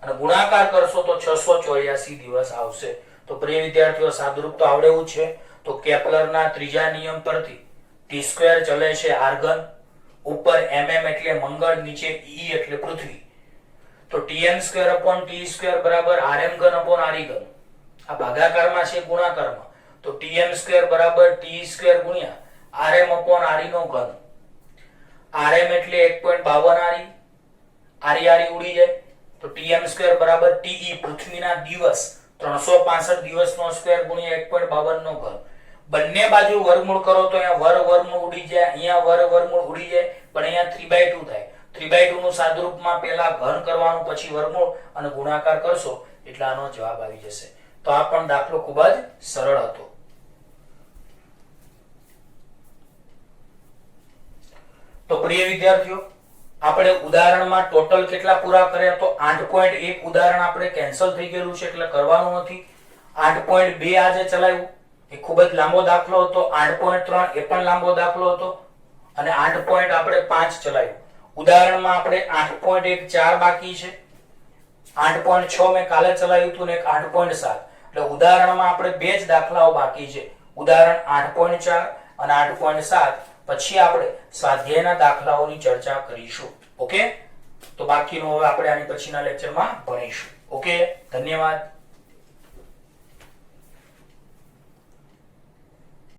અને ગુણાકાર કરશો તો 684 દિવસ આવશે. તો પ્રિય વિદ્યાર્થીઓ, સાદુરૂપ તો આવડે એવું છે. તો કેપ્લરના ત્રીજા નિયમ પરથી t સ્ક્વેર ચલે છે r ઘન, ઉપર mm એટલે મંગળ, નીચે e એટલે પૃથ્વી. તો tm square upon t square બરાબર rm ઘન અપોન re ઘન. આ ભાગાકારમાં છે ગુણાકારમાં. તો tm સ્ક્વેર બરાબર t સ્ક્વેર ગુણ્યા rm અપોન re નો ઘન. rm એટલે 1.52 re ઉડી જાય. તો tm સ્ક્વેર બરાબર te પૃથ્વીના દિવસ 365 દિવસનો સ્ક્વેર ગુણ્યા 1.52 નો ઘન. બંને બાજુ વર્ગમૂળ કરો તો અહીંયા વર્ગમૂળ ઉડી જાય, અહીંયા વર્ગમૂળ ઉડી જાય, પણ અહીંયા 3/2 થાય. 3/2 નું સાદુરૂપમાં પહેલા ઘન કરવાનું, પછી વર્ગમૂળ અને ગુણાકાર કરશો એટલે આનો જવાબ આવી જશે. તો આ પણ દાખલો ખૂબ જ સરળ હતો. તો પ્રિય વિદ્યાર્થીઓ, આપણે ઉદાહરણમાં ટોટલ કેટલા પૂરા કર્યા? તો 8.1 ઉદાહરણ આપણે કેન્સલ થઈ ગયેલું છે એટલે કરવાનું નથી. 8.2 આજે ચલાવ્યું, એ ખૂબ જ લાંબો દાખલો હતો. 8.3 એ પણ લાંબો દાખલો હતો, અને 8.5 ચલાવ્યું. ઉદાહરણમાં આપણે 8.1 4 બાકી છે, 8.6 મેં કાલે ચલાવ્યું હતું ને 8.7. એટલે ઉદાહરણમાં આપણે બે જ દાખલાઓ બાકી છે, ઉદાહરણ 8.4 અને 8.7. પછી આપણે સ્વાધ્યાયના દાખલાઓની ચર્ચા કરીશું. ઓકે, તો બાકીનું હવે આપણે આની પછીના લેક્ચરમાં ભણીશું. ઓકે, ધન્યવાદ.